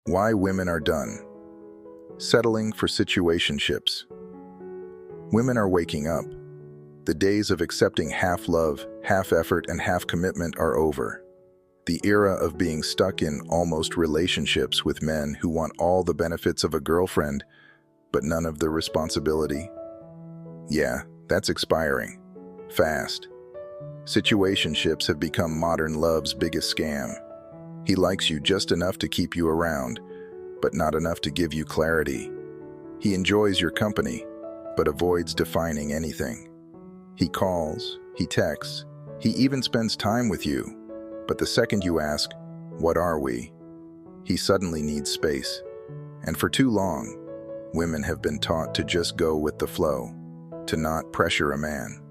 Why women are done. Settling for situationships. Women are waking up. The days of accepting half love, half effort, and half commitment are over. The era of being stuck in almost relationships with men who want all the benefits of a girlfriend, but none of the responsibility. Yeah, that's expiring. Fast. Situationships have become modern love's biggest scam. He likes you just enough to keep you around, but not enough to give you clarity. He enjoys your company, but avoids defining anything. He calls, he texts, he even spends time with you, but the second you ask, "What are we?" he suddenly needs space. And for too long, women have been taught to just go with the flow, to not pressure a man,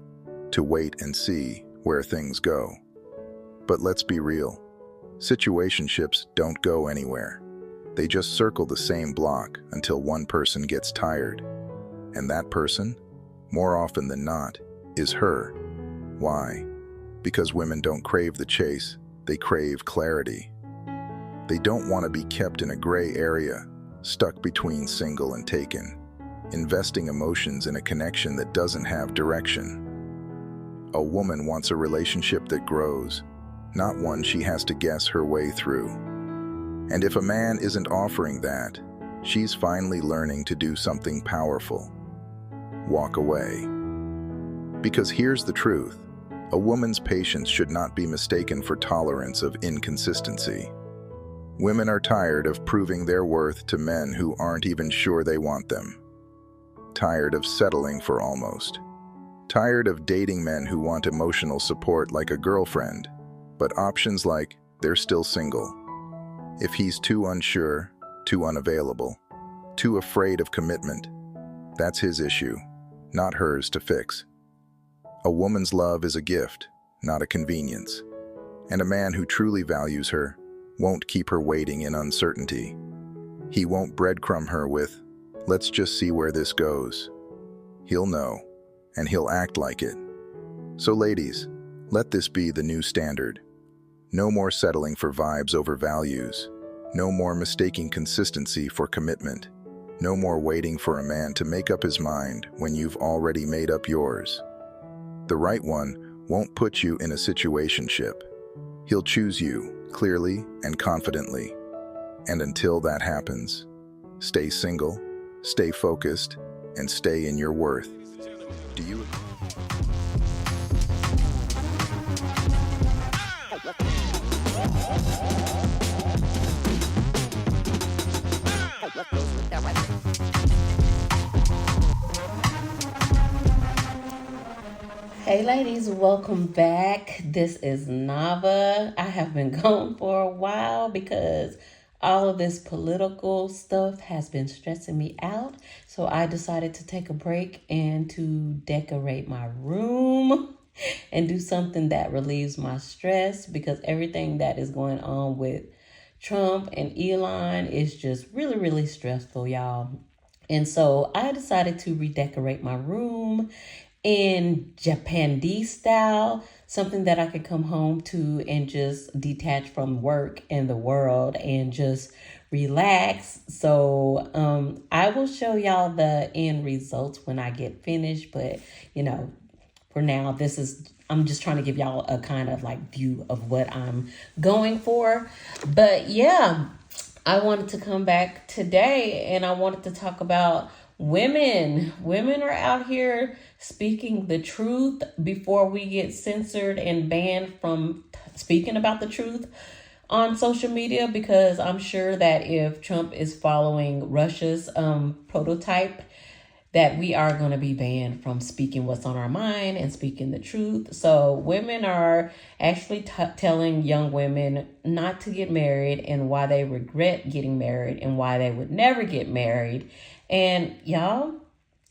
to wait and see where things go. But let's be real. Situationships don't go anywhere. They just circle the same block until one person gets tired. And that person, more often than not, is her. Why? Because women don't crave the chase, they crave clarity. They don't want to be kept in a gray area, stuck between single and taken, investing emotions in a connection that doesn't have direction. A woman wants a relationship that grows, not one she has to guess her way through. And if a man isn't offering that, she's finally learning to do something powerful. Walk away. Because here's the truth. A woman's patience should not be mistaken for tolerance of inconsistency. Women are tired of proving their worth to men who aren't even sure they want them. Tired of settling for almost. Tired of dating men who want emotional support like a girlfriend, but options like they're still single. If he's too unsure, too unavailable, too afraid of commitment, that's his issue, not hers to fix. A woman's love is a gift, not a convenience. And a man who truly values her won't keep her waiting in uncertainty. He won't breadcrumb her with, "Let's just see where this goes." He'll know, and he'll act like it. So ladies, let this be the new standard. No more settling for vibes over values. No more mistaking consistency for commitment. No more waiting for a man to make up his mind when you've already made up yours. The right one won't put you in a situationship. He'll choose you clearly and confidently. And until that happens, stay single, stay focused, and stay in your worth. Do you agree? Hey ladies, welcome back. This is Nava. I have been gone for a while because all of this political stuff has been stressing me out. So I decided to take a break and to decorate my room and do something that relieves my stress because everything that is going on with Trump and Elon is just really, really stressful, y'all. And so I decided to redecorate my room in Japandi style, something that I could come home to and just detach from work and the world and just relax. So I will show y'all the end results when I get finished, but for now, I'm just trying to give y'all a kind of like view of what I'm going for. But yeah, I wanted to come back today and I wanted to talk about women. Women are out here speaking the truth before we get censored and banned from speaking about the truth on social media, because I'm sure that if Trump is following Russia's prototype, that we are going to be banned from speaking what's on our mind and speaking the truth. So women are actually telling young women not to get married and why they regret getting married and why they would never get married. And y'all,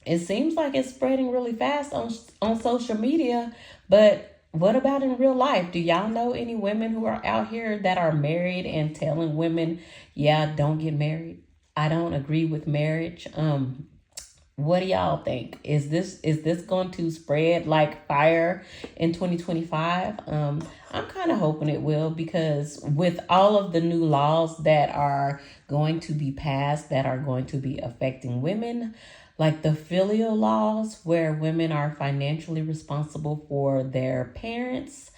it seems like it's spreading really fast on social media, but what about in real life? Do y'all know any women who are out here that are married and telling women, yeah, don't get married? I don't agree with marriage. What do y'all think? Is this going to spread like fire in 2025? I'm kind of hoping it will, because with all of the new laws that are going to be passed that are going to be affecting women, like the filial laws where women are financially responsible for their parents.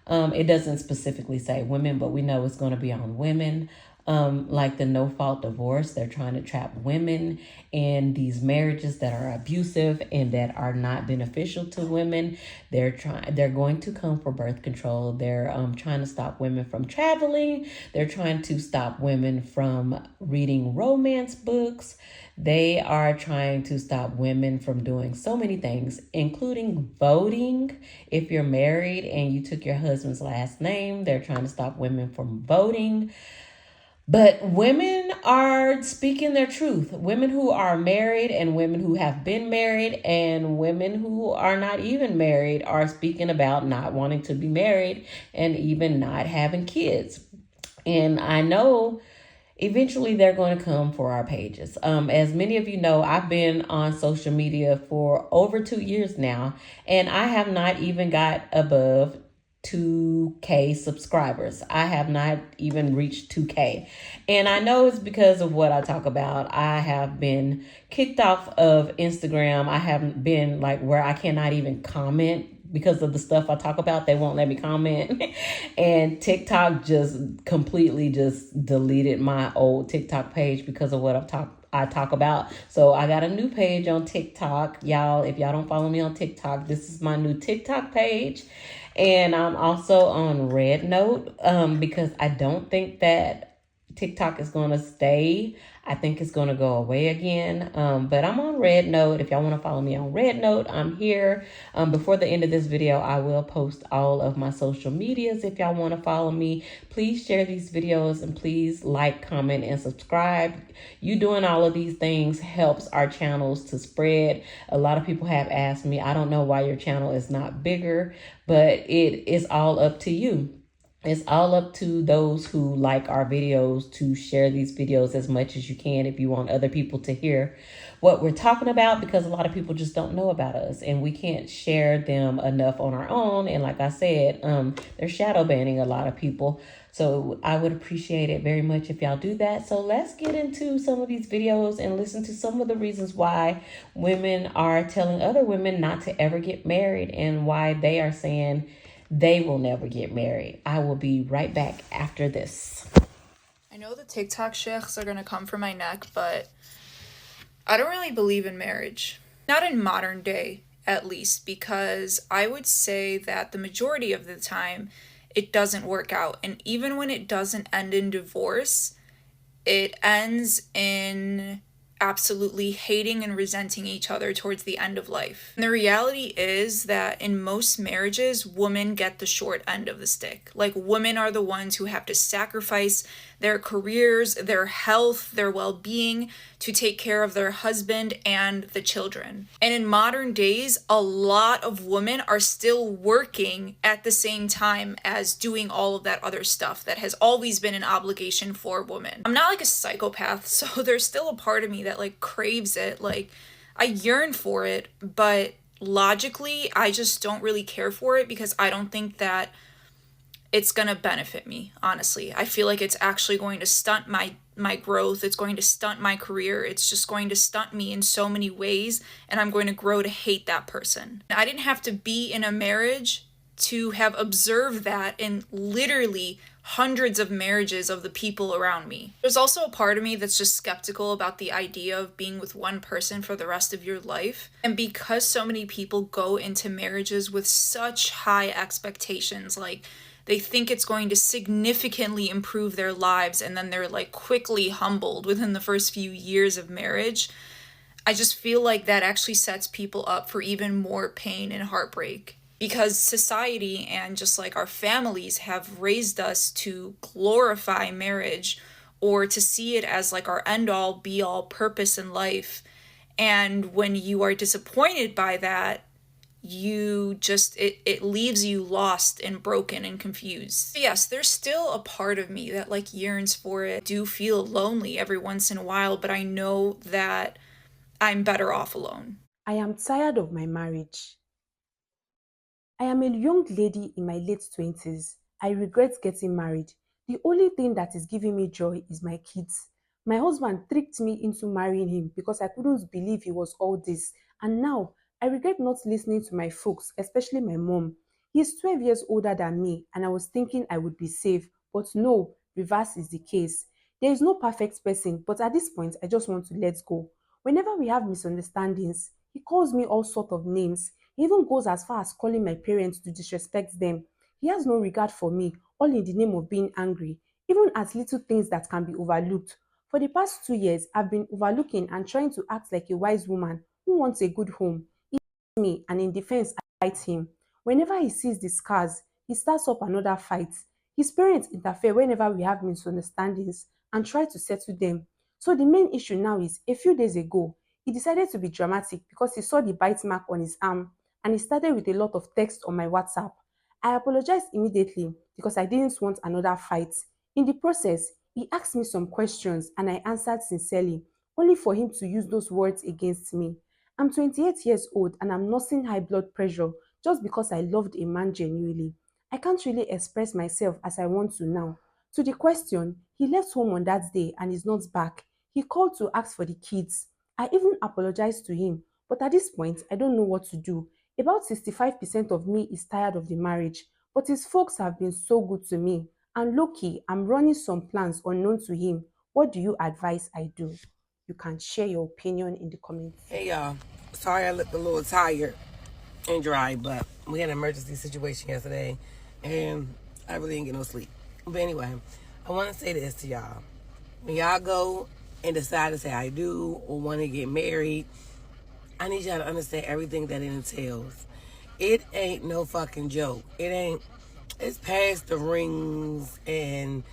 It doesn't specifically say women, but we know it's going to be on women. Like the no fault divorce, they're trying to trap women in these marriages that are abusive and that are not beneficial to women. They're going to come for birth control. They're trying to stop women from traveling. They're trying to stop women from reading romance books. They are trying to stop women from doing so many things, including voting. If you're married and you took your husband's last name, they're trying to stop women from voting. But women are speaking their truth. Women who are married and women who have been married and women who are not even married are speaking about not wanting to be married and even not having kids. And I know eventually they're going to come for our pages. As many of you know, I've been on social media for over 2 years now, and I have not even got above 2K subscribers. I have not even reached 2K. And I know it's because of what I talk about. I have been kicked off of Instagram. I haven't been like where I cannot even comment because of the stuff I talk about. They won't let me comment. And TikTok just completely just deleted my old TikTok page because of what I talk about. So I got a new page on TikTok. Y'all, if y'all don't follow me on TikTok, this is my new TikTok page. And I'm also on Red Note because I don't think that TikTok is going to stay. I think it's going to go away again. But I'm on Red Note. If y'all want to follow me on Red Note, I'm here. Before the end of this video, I will post all of my social medias. If y'all want to follow me, please share these videos and please like, comment, and subscribe. You doing all of these things helps our channels to spread. A lot of people have asked me, I don't know why your channel is not bigger, but it is all up to you. It's all up to those who like our videos to share these videos as much as you can if you want other people to hear what we're talking about, because a lot of people just don't know about us and we can't share them enough on our own. And like I said, they're shadow banning a lot of people. So I would appreciate it very much if y'all do that. So let's get into some of these videos and listen to some of the reasons why women are telling other women not to ever get married and why they are saying they will never get married. I will be right back after this. I know the TikTok sheikhs are going to come for my neck, but I don't really believe in marriage. Not in modern day, at least, because I would say that the majority of the time it doesn't work out. And even when it doesn't end in divorce, it ends in absolutely hating and resenting each other towards the end of life. And the reality is that in most marriages, women get the short end of the stick. Like, women are the ones who have to sacrifice their careers, their health, their well-being to take care of their husband and the children. And in modern days, a lot of women are still working at the same time as doing all of that other stuff that has always been an obligation for women. I'm not like a psychopath, so there's still a part of me that like craves it. Like, I yearn for it, but logically, I just don't really care for it because I don't think that it's going to benefit me, honestly. I feel like it's actually going to stunt my growth. It's going to stunt my career. It's just going to stunt me in so many ways, and I'm going to grow to hate that person. I didn't have to be in a marriage to have observed that in literally hundreds of marriages of the people around me. There's also a part of me that's just skeptical about the idea of being with one person for the rest of your life. And because so many people go into marriages with such high expectations, like they think it's going to significantly improve their lives, and then they're like quickly humbled within the first few years of marriage. I just feel like that actually sets people up for even more pain and heartbreak, because society and just like our families have raised us to glorify marriage or to see it as like our end all be all purpose in life. And when you are disappointed by that, you just, it leaves you lost and broken and confused. Yes, there's still a part of me that like yearns for it. I do feel lonely every once in a while, but I know that I'm better off alone. I am tired of my marriage. I am a young lady in my late 20s. I regret getting married. The only thing that is giving me joy is my kids. My husband tricked me into marrying him because I couldn't believe he was all this. And now I regret not listening to my folks, especially my mom. He is 12 years older than me, and I was thinking I would be safe. But no, reverse is the case. There is no perfect person, but at this point, I just want to let go. Whenever we have misunderstandings, he calls me all sort of names. He even goes as far as calling my parents to disrespect them. He has no regard for me, all in the name of being angry, even at little things that can be overlooked. For the past 2 years, I've been overlooking and trying to act like a wise woman who wants a good home. He hates me, and in defense, I fight him. Whenever he sees the scars, he starts up another fight. His parents interfere whenever we have misunderstandings and try to settle them. So the main issue now is a few days ago, he decided to be dramatic because he saw the bite mark on his arm and he started with a lot of text on my WhatsApp. I apologized immediately because I didn't want another fight. In the process, he asked me some questions and I answered sincerely, only for him to use those words against me. I'm 28 years old and I'm nursing high blood pressure just because I loved a man genuinely. I can't really express myself as I want to now. To the question, he left home on that day and is not back. He called to ask for the kids. I even apologized to him, but at this point, I don't know what to do. About 65% of me is tired of the marriage, but his folks have been so good to me. And low-key, I'm running some plans unknown to him. What do you advise I do? You can share your opinion in the comments. Hey y'all, sorry I looked a little tired and dry, but we had an emergency situation yesterday and I really didn't get no sleep. But anyway, I want to say this to y'all. When y'all go and decide to say I do or want to get married, I need y'all to understand everything that it entails. It ain't no fucking joke. It's past the rings and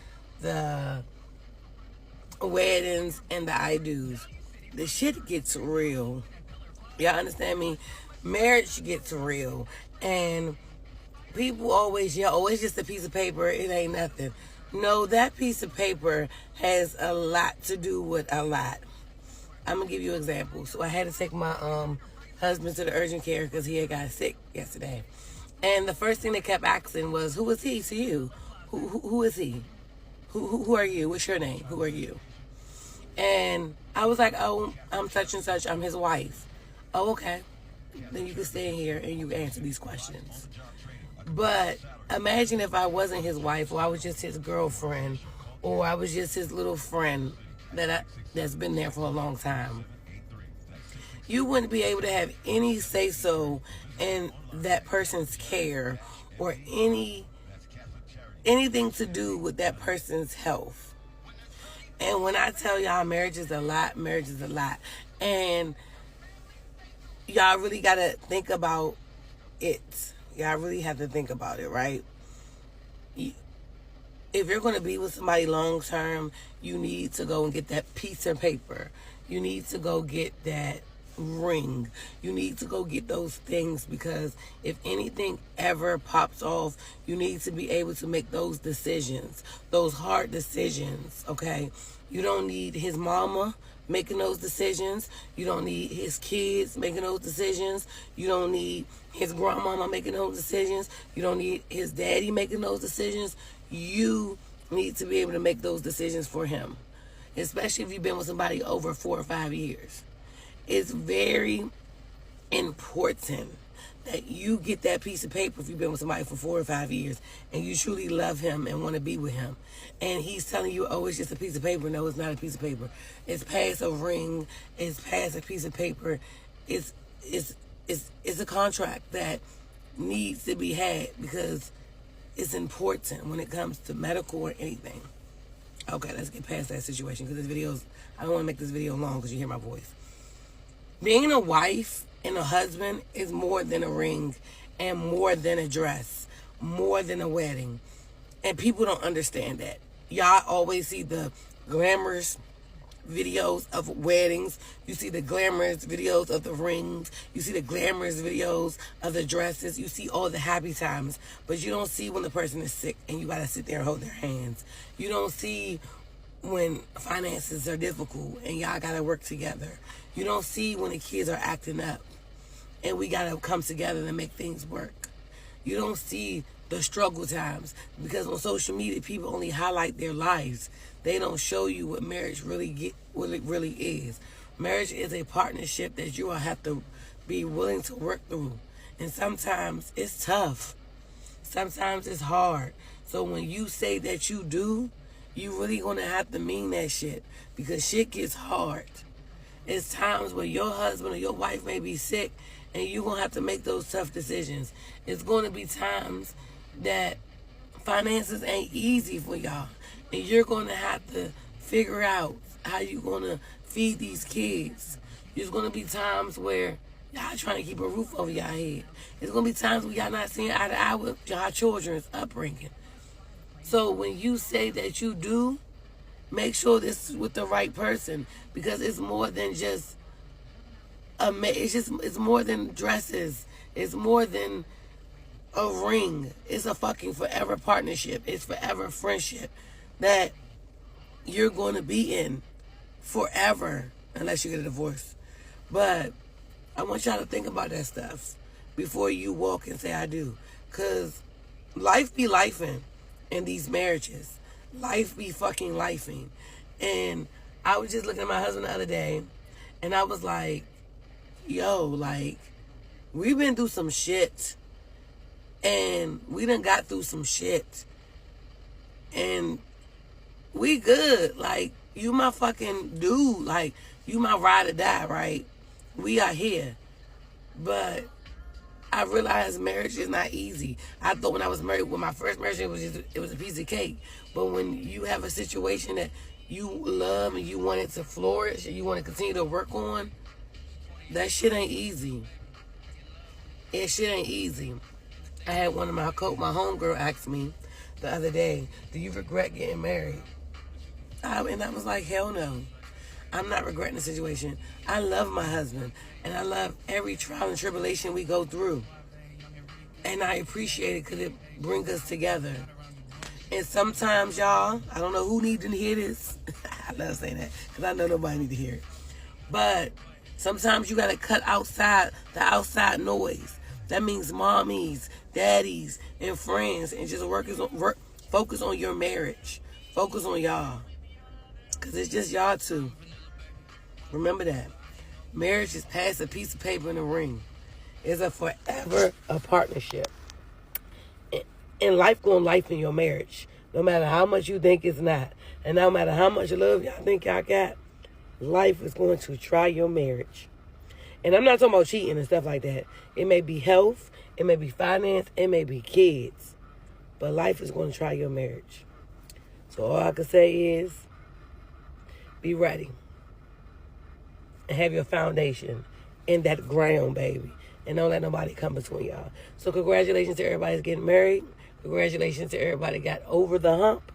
the weddings and the I do's. The shit gets real. Y'all understand me? Marriage gets real. And people always yell, oh, it's just a piece of paper. It ain't nothing. No, that piece of paper has a lot to do with a lot. I'm going to give you an example. So I had to take my husband to the urgent care because he had got sick yesterday. And the first thing they kept asking was, who is he to you? Who is he? Who are you? What's your name? Who are you? And I was like, oh, I'm such and such. I'm his wife. Oh, okay. Then you can stay here and you can answer these questions. But imagine if I wasn't his wife, or I was just his girlfriend, or I was just his little friend that's been there for a long time. You wouldn't be able to have any say-so in that person's care or anything to do with that person's health. And when I tell y'all marriage is a lot, marriage is a lot. And y'all really got to think about it. Y'all really have to think about it, right? If you're going to be with somebody long term, you need to go and get that piece of paper. You need to go get that ring. You need to go get those things, because if anything ever pops off, you need to be able to make those decisions, those hard decisions, okay? You don't need his mama making those decisions. You don't need his kids making those decisions. You don't need his grandmama making those decisions. You don't need his daddy making those decisions. You need to be able to make those decisions for him, especially if you've been with somebody over 4 or 5 years. It's very important that you get that piece of paper if you've been with somebody for 4 or 5 years and you truly love him and want to be with him. And he's telling you, oh, it's just a piece of paper. No, it's not a piece of paper. It's past a ring. It's past a piece of paper. It's a contract that needs to be had, because it's important when it comes to medical or anything. Okay, let's get past that situation, because I don't want to make this video long because you hear my voice. Being a wife and a husband is more than a ring and more than a dress, more than a wedding. And people don't understand that. Y'all always see the glamorous videos of weddings. You see the glamorous videos of the rings. You see the glamorous videos of the dresses. You see all the happy times. But you don't see when the person is sick and you got to sit there and hold their hands. You don't see when finances are difficult and y'all gotta work together. You don't see when the kids are acting up and we gotta come together to make things work. You don't see the struggle times because on social media people only highlight their lives. They don't show you what what it really is. Marriage is a partnership that you will have to be willing to work through. And sometimes it's tough. Sometimes it's hard. So when you say that you do, you really gonna have to mean that shit because shit gets hard. It's times where your husband or your wife may be sick and you're gonna have to make those tough decisions. It's gonna be times that finances ain't easy for y'all. And you're gonna have to figure out how you're gonna feed these kids. There's gonna be times where y'all trying to keep a roof over y'all head. There's gonna be times where y'all not seeing eye to eye with y'all children's upbringing. So when you say that you do, make sure this is with the right person because it's more than just it's more than dresses. It's more than a ring. It's a fucking forever partnership. It's forever friendship that you're going to be in forever unless you get a divorce. But I want y'all to think about that stuff before you walk and say I do. Because life be lifing in these marriages. Life be fucking lifing. And I was just looking at my husband the other day and I was like, yo, like, we've been through some shit. And we done got through some shit. And we good. Like, you my fucking dude. Like, you my ride or die, right? We are here. But I realized marriage is not easy. I thought when I was married, when my first marriage, it was a piece of cake. But when you have a situation that you love and you want it to flourish and you want to continue to work on, that shit ain't easy. It shit ain't easy. I had one of my homegirl asked me the other day, do you regret getting married? And I was like, hell no. I'm not regretting the situation. I love my husband, and I love every trial and tribulation we go through. And I appreciate it because it brings us together. And sometimes, y'all, I don't know who needs to hear this. I love saying that because I know nobody needs to hear it. But sometimes you got to cut outside the outside noise. That means mommies, daddies, and friends, and just focus on your marriage. Focus on y'all. Because it's just y'all two. Remember that. Marriage is past a piece of paper and a ring. It's a forever a partnership. And life gonna life in your marriage. No matter how much you think it's not. And no matter how much love y'all think y'all got, life is going to try your marriage. And I'm not talking about cheating and stuff like that. It may be health, it may be finance, it may be kids. But life is going to try your marriage. So all I can say is, be ready. And have your foundation in that ground, baby. And don't let nobody come between y'all. So congratulations to everybody that's getting married. Congratulations to everybody that got over the hump.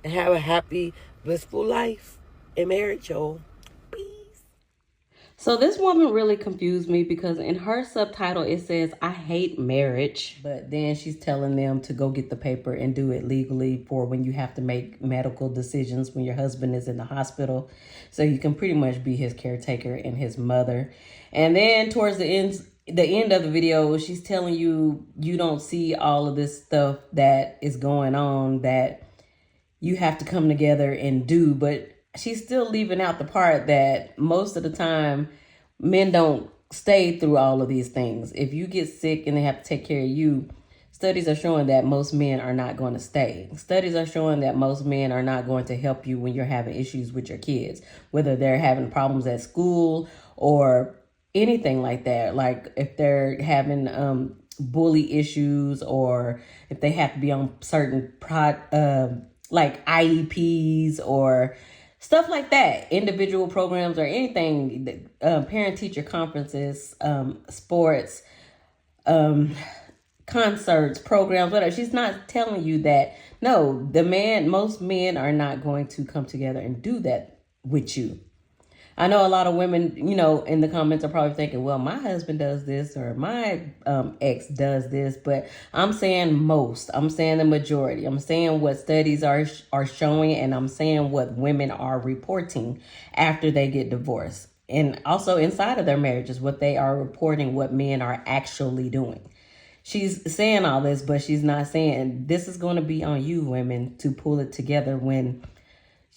And have a happy, blissful life in marriage, y'all. So this woman really confused me because in her subtitle it says, I hate marriage. But then she's telling them to go get the paper and do it legally for when you have to make medical decisions when your husband is in the hospital. So you can pretty much be his caretaker and his mother. And then towards the end of the video, she's telling you don't see all of this stuff that is going on that you have to come together and do. But she's still leaving out the part that most of the time men don't stay through all of these things. If you get sick and they have to take care of you, studies are showing that most men are not going to stay. Studies are showing that most men are not going to help you when you're having issues with your kids, whether they're having problems at school or anything like that. Like if they're having bully issues or if they have to be on certain like IEPs or stuff like that, individual programs or anything, parent-teacher conferences, sports, concerts, programs, whatever. She's not telling you that, no, most men are not going to come together and do that with you. I know a lot of women, in the comments are probably thinking, well, my husband does this or my ex does this, but I'm saying most. I'm saying the majority. I'm saying what studies are showing, and I'm saying what women are reporting after they get divorced. And also inside of their marriages, what they are reporting, what men are actually doing. She's saying all this, but she's not saying this is going to be on you, women, to pull it together when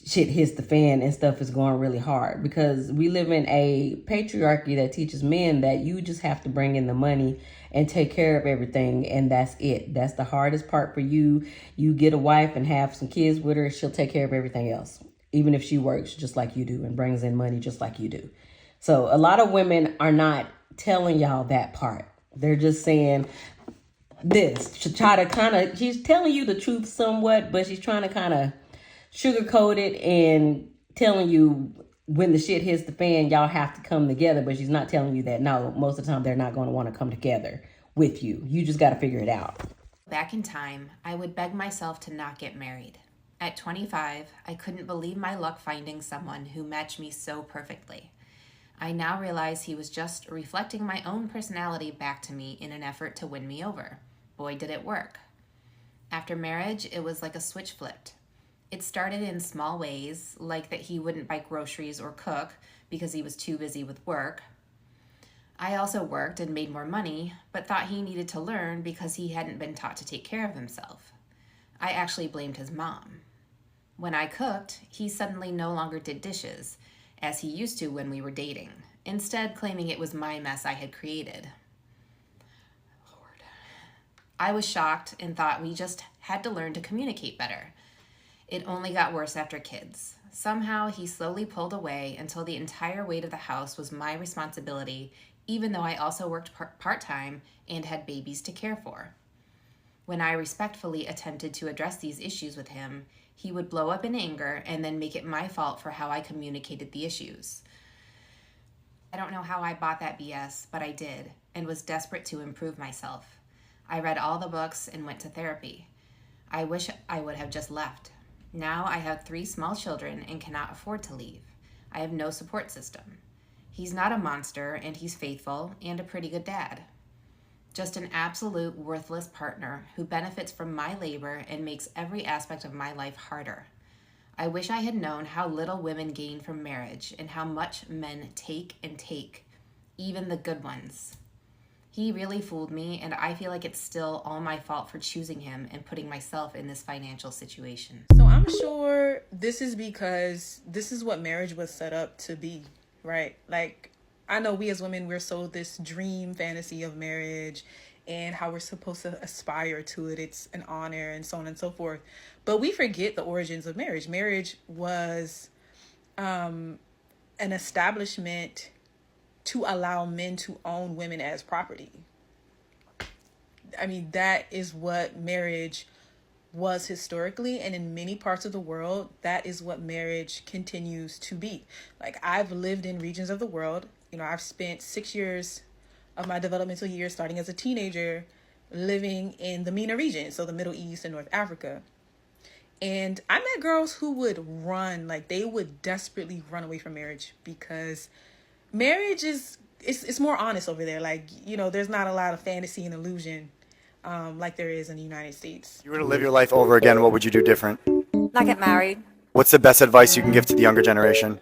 shit hits the fan and stuff is going really hard, because we live in a patriarchy that teaches men that you just have to bring in the money and take care of everything, and that's it. That's the hardest part for you. You get a wife and have some kids with her, she'll take care of everything else, even if she works just like you do and brings in money just like you do. So a lot of women are not telling y'all that part. They're just saying this to try to kind of, she's telling you the truth somewhat, but she's trying to kind of sugarcoat it and telling you when the shit hits the fan, y'all have to come together. But she's not telling you that no, most of the time they're not going to want to come together with you. You just got to figure it out. Back in time, I would beg myself to not get married. At 25, I couldn't believe my luck finding someone who matched me so perfectly. I now realize he was just reflecting my own personality back to me in an effort to win me over. Boy, did it work. After marriage, it was like a switch flipped. It started in small ways, like that he wouldn't buy groceries or cook because he was too busy with work. I also worked and made more money, but thought he needed to learn because he hadn't been taught to take care of himself. I actually blamed his mom. When I cooked, he suddenly no longer did dishes, as he used to when we were dating, instead claiming it was my mess I had created. Lord. I was shocked and thought we just had to learn to communicate better. It only got worse after kids. Somehow he slowly pulled away until the entire weight of the house was my responsibility, even though I also worked part-time and had babies to care for. When I respectfully attempted to address these issues with him, he would blow up in anger and then make it my fault for how I communicated the issues. I don't know how I bought that BS, but I did, and was desperate to improve myself. I read all the books and went to therapy. I wish I would have just left. Now I have 3 small children and cannot afford to leave. I have no support system. He's not a monster, and he's faithful and a pretty good dad. Just an absolute worthless partner who benefits from my labor and makes every aspect of my life harder. I wish I had known how little women gain from marriage and how much men take and take, even the good ones. He really fooled me, and I feel like it's still all my fault for choosing him and putting myself in this financial situation. So I'm sure this is because this is what marriage was set up to be, right? Like, I know we as women, we're sold this dream fantasy of marriage and how we're supposed to aspire to it. It's an honor and so on and so forth. But we forget the origins of marriage. Marriage was an establishment to allow men to own women as property. I mean, that is what marriage was historically, and in many parts of the world, that is what marriage continues to be. Like, I've lived in regions of the world, I've spent 6 years of my developmental years, starting as a teenager, living in the MENA region, so the Middle East and North Africa. And I met girls who would run, like they would desperately run away from marriage because marriage it's more honest over there. Like, there's not a lot of fantasy and illusion like there is in the United States. If you were to live your life over again, what would you do different? Not get married. What's the best advice you can give to the younger generation?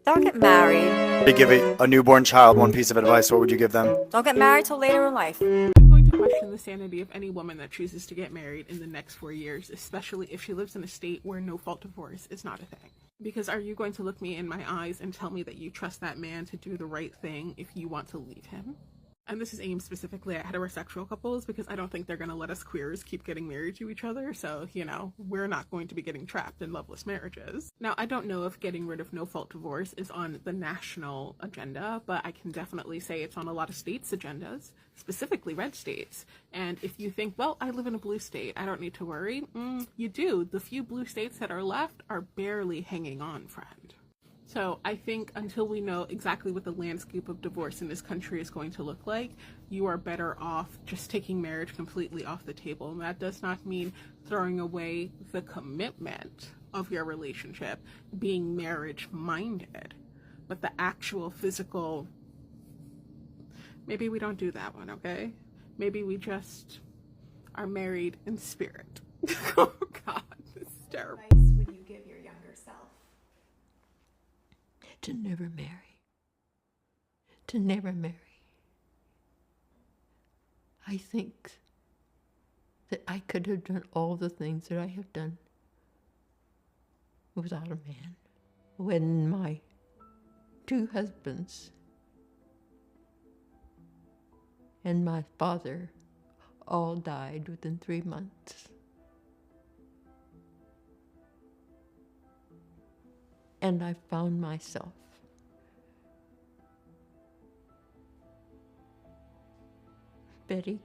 Don't get married. To give a newborn child one piece of advice, what would you give them? Don't get married till later in life. I'm going to question the sanity of any woman that chooses to get married in the next 4 years, especially if she lives in a state where no-fault divorce is not a thing. Because are you going to look me in my eyes and tell me that you trust that man to do the right thing if you want to leave him? And this is aimed specifically at heterosexual couples because I don't think they're going to let us queers keep getting married to each other. So, we're not going to be getting trapped in loveless marriages. Now, I don't know if getting rid of no-fault divorce is on the national agenda, but I can definitely say it's on a lot of states' agendas, specifically red states. And if you think, well, I live in a blue state, I don't need to worry, you do. The few blue states that are left are barely hanging on, friend. So I think until we know exactly what the landscape of divorce in this country is going to look like, you are better off just taking marriage completely off the table. And that does not mean throwing away the commitment of your relationship, being marriage-minded. but the actual physical, maybe we don't do that one, okay? Maybe we just are married in spirit. Oh God, this is terrible. What advice would you give your younger self? To never marry. To never marry. I think that I could have done all the things that I have done without a man. When my 2 husbands and my father all died within 3 months. And I found myself Betty,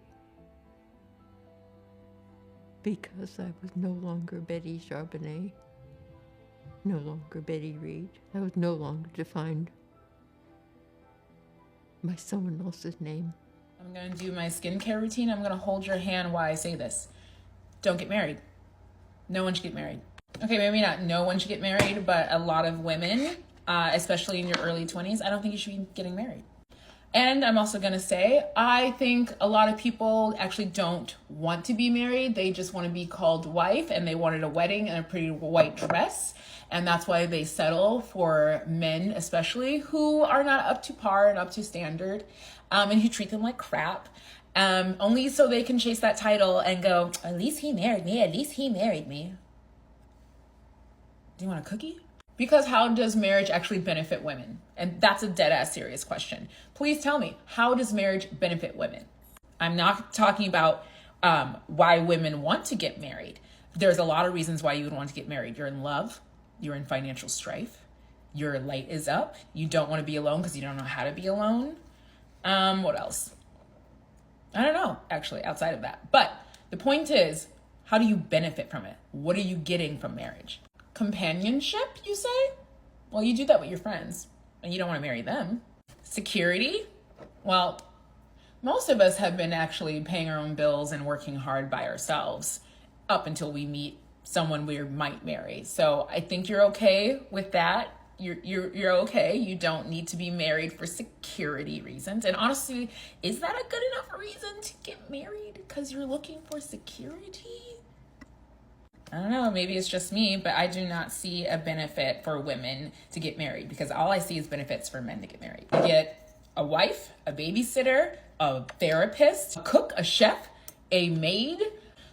because I was no longer Betty Charbonnet, no longer Betty Reed. I was no longer defined by someone else's name. I'm going to do my skincare routine. I'm going to hold your hand while I say this. Don't get married. No one should get married. Okay, maybe not no one should get married, but a lot of women, especially in your early 20s, I don't think you should be getting married. And I'm also going to say, I think a lot of people actually don't want to be married. They just want to be called wife, and they wanted a wedding and a pretty white dress. And that's why they settle for men, especially, who are not up to par and up to standard, and who treat them like crap, only so they can chase that title and go, at least he married me, at least he married me. Do you want a cookie? Because how does marriage actually benefit women? And that's a dead-ass serious question. Please tell me, how does marriage benefit women? I'm not talking about why women want to get married. There's a lot of reasons why you would want to get married. You're in love. You're in financial strife. Your light is up. You don't want to be alone because you don't know how to be alone. What else? I don't know, actually, outside of that. But the point is, how do you benefit from it? What are you getting from marriage? Companionship, you say? Well, you do that with your friends, and you don't want to marry them. Security? Well, most of us have been actually paying our own bills and working hard by ourselves up until we meet someone we might marry. So I think you're okay with that. You're okay. You don't need to be married for security reasons. And honestly, is that a good enough reason to get married? Because you're looking for security? I don't know, maybe it's just me, but I do not see a benefit for women to get married, because all I see is benefits for men to get married. You get a wife, a babysitter, a therapist, a cook, a chef, a maid.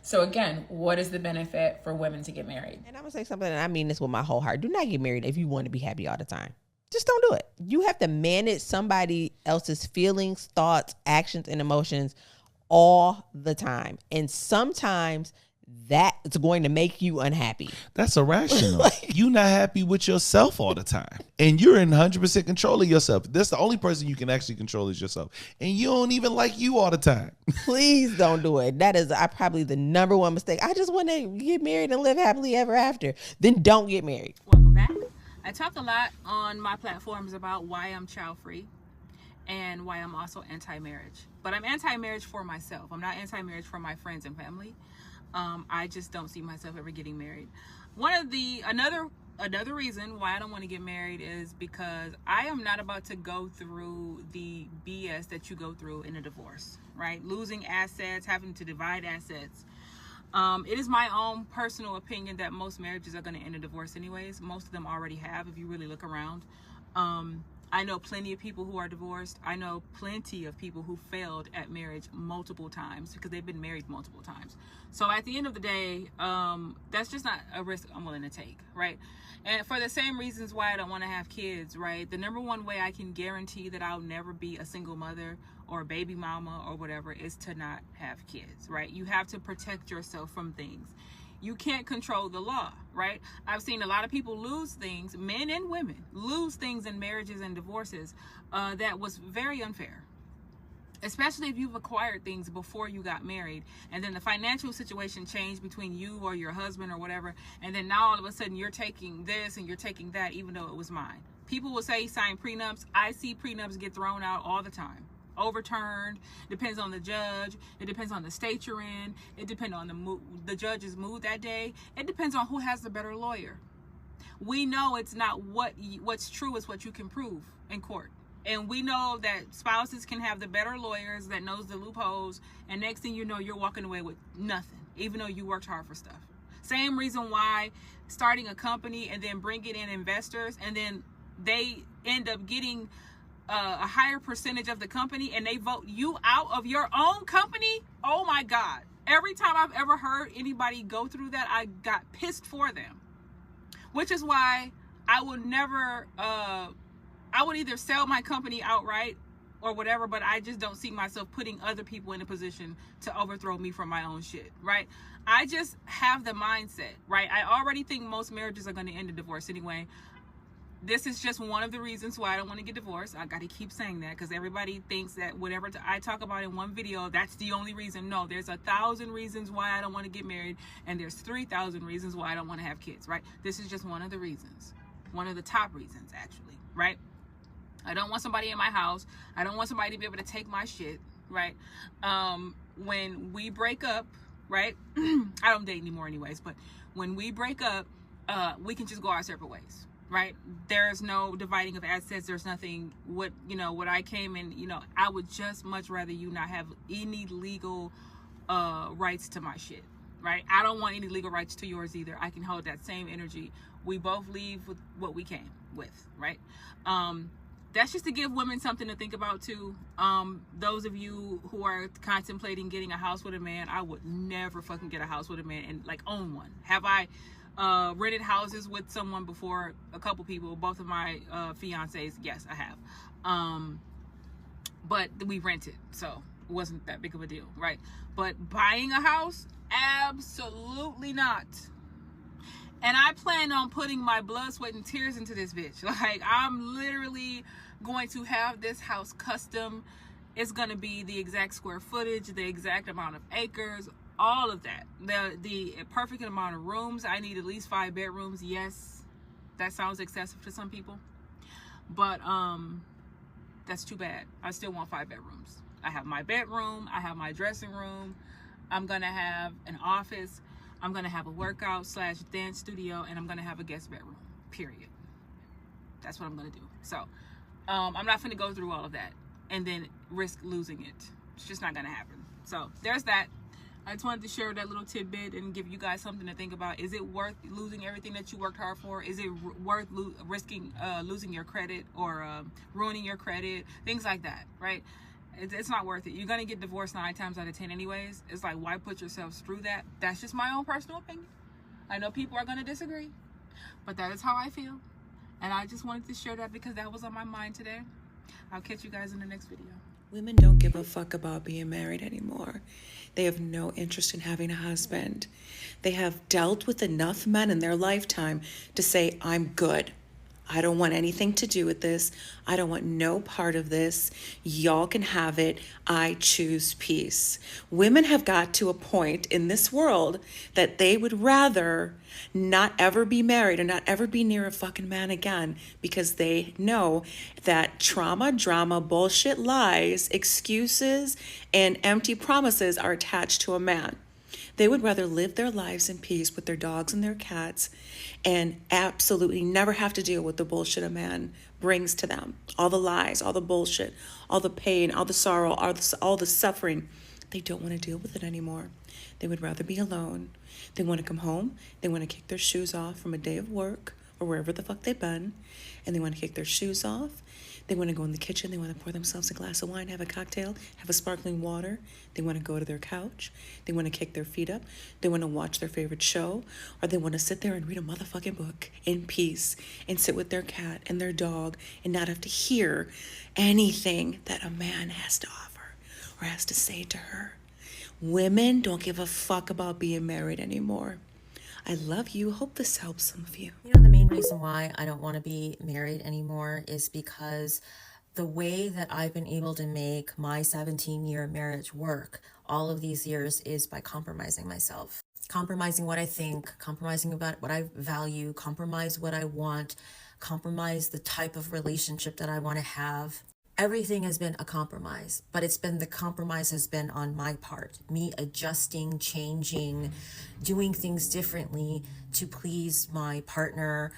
So again, what is the benefit for women to get married? And I'm going to say something, and I mean this with my whole heart. Do not get married if you want to be happy all the time. Just don't do it. You have to manage somebody else's feelings, thoughts, actions, and emotions all the time. And sometimes that's going to make you unhappy. That's irrational. You're not happy with yourself all the time. And you're in 100% control of yourself. That's the only person you can actually control is yourself. And you don't even like you all the time. Please don't do it. That is probably the number one mistake. I just want to get married and live happily ever after. Then don't get married. Welcome back. I talk a lot on my platforms about why I'm child-free and why I'm also anti-marriage. But I'm anti-marriage for myself. I'm not anti-marriage for my friends and family. I just don't see myself ever getting married. Another reason why I don't want to get married is because I am not about to go through the BS that you go through in a divorce, right? Losing assets, having to divide assets. It is my own personal opinion that most marriages are going to end in divorce anyways. Most of them already have, if you really look around. I know plenty of people who are divorced. I know plenty of people who failed at marriage multiple times because they've been married multiple times. So at the end of the day, that's just not a risk I'm willing to take, right? And for the same reasons why I don't want to have kids, right? The number one way I can guarantee that I'll never be a single mother or a baby mama or whatever is to not have kids, right? You have to protect yourself from things. You can't control the law, right? I've seen a lot of people lose things, men and women, lose things in marriages and divorces that was very unfair. Especially if you've acquired things before you got married, and then the financial situation changed between you or your husband or whatever, and then now all of a sudden you're taking this and you're taking that, even though it was mine. People will say sign prenups. I see prenups get thrown out all the time. Overturned. Depends on the judge. It depends on the state you're in. It depends on the judge's mood that day. It depends on who has the better lawyer. We know it's not what's true is what you can prove in court. And we know that spouses can have the better lawyers that knows the loopholes, and next thing you know, you're walking away with nothing, even though you worked hard for stuff. Same reason why starting a company and then bringing in investors, and then they end up getting a higher percentage of the company, and they vote you out of your own company. Oh my God. Every time I've ever heard anybody go through that, I got pissed for them. Which is why I would never, I would either sell my company outright or whatever, but I just don't see myself putting other people in a position to overthrow me from my own shit, right? I just have the mindset, right? I already think most marriages are going to end in divorce anyway. This is just one of the reasons why I don't want to get divorced. I got to keep saying that because everybody thinks that whatever I talk about in one video, that's the only reason. No, there's 1,000 reasons why I don't want to get married, and there's 3,000 reasons why I don't want to have kids, right? This is just one of the reasons. One of the top reasons, actually, right? I don't want somebody in my house. I don't want somebody to be able to take my shit, right? When we break up, right? I don't date anymore anyways, but when we break up, we can just go our separate ways. Right? There's no dividing of assets. There's nothing what I came in, I would just much rather you not have any legal rights to my shit. Right? I don't want any legal rights to yours either. I can hold that same energy. We both leave with what we came with. Right? That's just to give women something to think about too. Those of you who are contemplating getting a house with a man, I would never fucking get a house with a man and like own one. Have I rented houses with someone before? A couple people, both of my fiancés, yes, I have. But we rented, so it wasn't that big of a deal, right? But buying a house, absolutely not. And I plan on putting my blood, sweat, and tears into this bitch. Like, I'm literally going to have this house custom. It's going to be the exact square footage, the exact amount of acres, all of that. The perfect amount of rooms. I need at least 5 bedrooms. Yes, that sounds excessive to some people, but that's too bad. I still want 5 bedrooms. I have my bedroom. I have my dressing room. I'm going to have an office. I'm going to have a workout / dance studio, and I'm going to have a guest bedroom, period. That's what I'm going to do. So I'm not going to go through all of that and then risk losing it. It's just not going to happen. So there's that. I just wanted to share that little tidbit and give you guys something to think about. Is it worth losing everything that you worked hard for? Is it worth risking losing your credit or ruining your credit? Things like that, right? It's not worth it. You're going to get divorced 9 times out of 10 anyways. It's like, why put yourselves through that? That's just my own personal opinion. I know people are going to disagree, but that is how I feel. And I just wanted to share that because that was on my mind today. I'll catch you guys in the next video. Women don't give a fuck about being married anymore. They have no interest in having a husband. They have dealt with enough men in their lifetime to say, I'm good. I don't want anything to do with this. I don't want no part of this. Y'all can have it. I choose peace. Women have got to a point in this world that they would rather not ever be married or not ever be near a fucking man again because they know that trauma, drama, bullshit, lies, excuses, and empty promises are attached to a man. They would rather live their lives in peace with their dogs and their cats and absolutely never have to deal with the bullshit a man brings to them. All the lies, all the bullshit, all the pain, all the sorrow, all the suffering. They don't want to deal with it anymore. They would rather be alone. They want to come home. They want to kick their shoes off from a day of work or wherever the fuck they've been. And they want to kick their shoes off. They want to go in the kitchen. They want to pour themselves a glass of wine, have a cocktail, have a sparkling water. They want to go to their couch. They want to kick their feet up. They want to watch their favorite show. Or they want to sit there and read a motherfucking book in peace and sit with their cat and their dog and not have to hear anything that a man has to offer or has to say to her. Women don't give a fuck about being married anymore. I love you. Hope this helps some of you. You know, the main reason why I don't want to be married anymore is because the way that I've been able to make my 17-year marriage work all of these years is by compromising myself. Compromising what I think, compromising about what I value, compromise what I want, compromise the type of relationship that I want to have. Everything has been a compromise, but the compromise has been on my part, me adjusting, changing, doing things differently to please my partner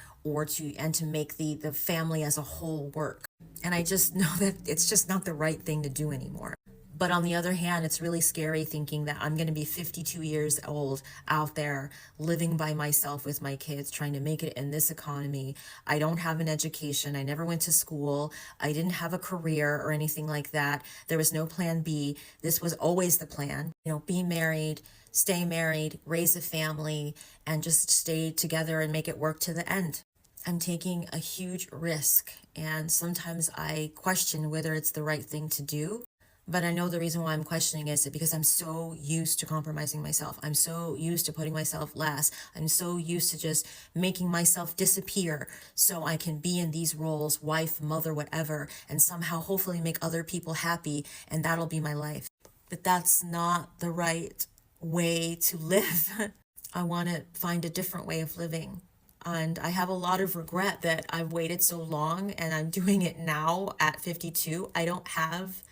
and to make the family as a whole work. And I just know that it's just not the right thing to do anymore. But on the other hand, it's really scary thinking that I'm going to be 52 years old out there living by myself with my kids, trying to make it in this economy. I don't have an education. I never went to school. I didn't have a career or anything like that. There was no plan B. This was always the plan. Be married, stay married, raise a family, and just stay together and make it work to the end. I'm taking a huge risk, and sometimes I question whether it's the right thing to do. But I know the reason why I'm questioning is because I'm so used to compromising myself. I'm so used to putting myself last. I'm so used to just making myself disappear so I can be in these roles, wife, mother, whatever, and somehow hopefully make other people happy, and that'll be my life. But that's not the right way to live. I want to find a different way of living. And I have a lot of regret that I've waited so long and I'm doing it now at 52. I don't have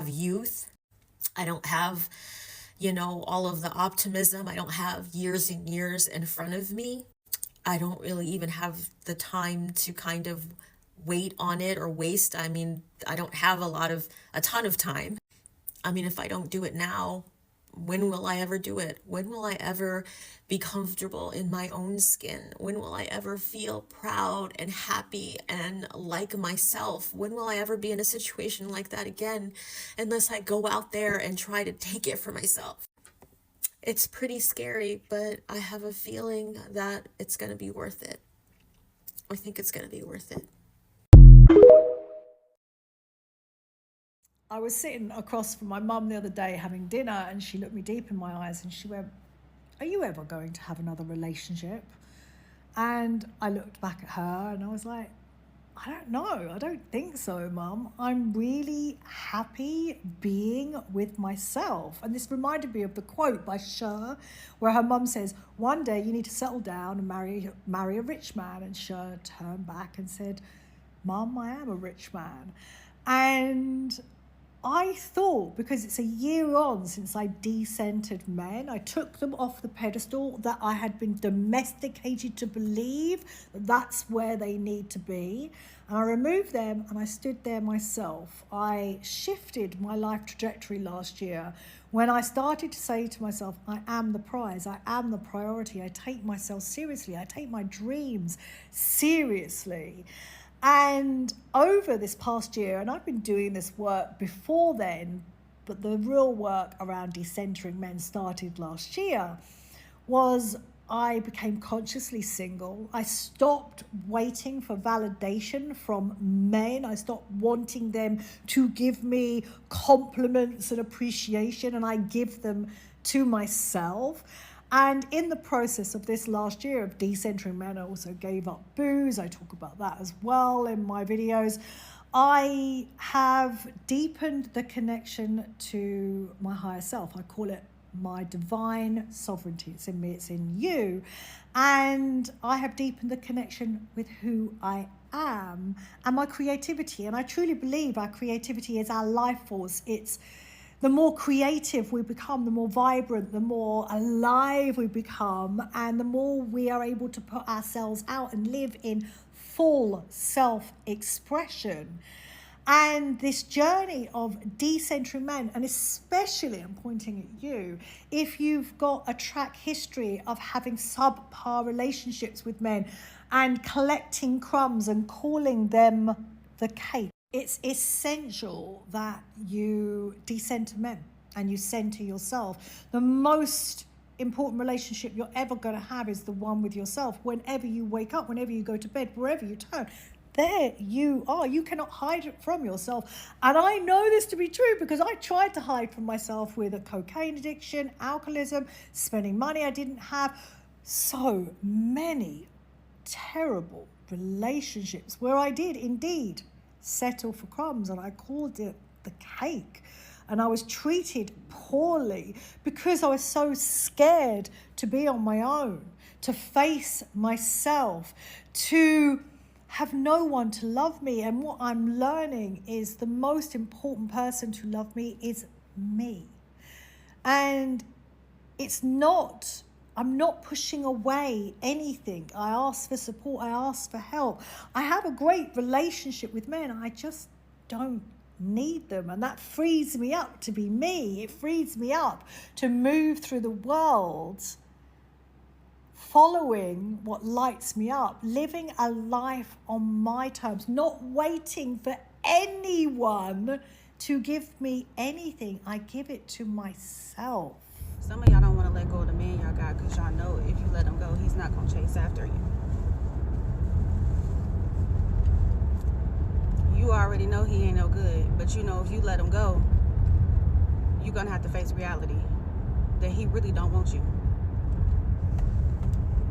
youth. I don't have, all of the optimism. I don't have years and years in front of me. I don't really even have the time to kind of wait on it or waste. I don't have a ton of time. If I don't do it now, when will I ever do it? When will I ever be comfortable in my own skin? When will I ever feel proud and happy and like myself? When will I ever be in a situation like that again, unless I go out there and try to take it for myself? It's pretty scary, but I have a feeling that it's going to be worth it. I think it's going to be worth it. I was sitting across from my mum the other day having dinner, and she looked me deep in my eyes and she went, "Are you ever going to have another relationship?" And I looked back at her and I was like, "I don't know. I don't think so, Mum. I'm really happy being with myself." And this reminded me of the quote by Cher, where her mum says, "One day you need to settle down and marry a rich man." And Cher turned back and said, "Mum, I am a rich man." And I thought, because it's a year on since I decentered men, I took them off the pedestal that I had been domesticated to believe that that's where they need to be. And I removed them and I stood there myself. I shifted my life trajectory last year when I started to say to myself, I am the prize, I am the priority, I take myself seriously, I take my dreams seriously. And over this past year, and I've been doing this work before then, but the real work around decentering men started last year, was I became consciously single. I stopped waiting for validation from men. I stopped wanting them to give me compliments and appreciation, and I give them to myself. And in the process of this last year of decentering men, I also gave up booze. I talk about that as well in my videos. I have deepened the connection to my higher self. I call it my divine sovereignty. It's in me, it's in you. And I have deepened the connection with who I am and my creativity. And I truly believe our creativity is our life force. It's the more creative we become, the more vibrant, the more alive we become, and the more we are able to put ourselves out and live in full self-expression. And this journey of decentering men, and especially, I'm pointing at you, if you've got a track history of having subpar relationships with men and collecting crumbs and calling them the cake, it's essential that you decenter men and you center yourself. The most important relationship you're ever going to have is the one with yourself. Whenever you wake up, whenever you go to bed, wherever you turn, there you are. You cannot hide it from yourself. And I know this to be true because I tried to hide from myself with a cocaine addiction, alcoholism, spending money I didn't have. So many terrible relationships where I did indeed settle for crumbs, and I called it the cake. And I was treated poorly because I was so scared to be on my own, to face myself, to have no one to love me. And what I'm learning is the most important person to love me is me. And it's not I'm not pushing away anything. I ask for support. I ask for help. I have a great relationship with men. I just don't need them. And that frees me up to be me. It frees me up to move through the world following what lights me up, living a life on my terms, not waiting for anyone to give me anything. I give it to myself. Some of y'all don't want to let go of the man y'all got because y'all know if you let him go, he's not going to chase after you. You already know he ain't no good, but you know if you let him go, you're going to have to face reality that he really don't want you.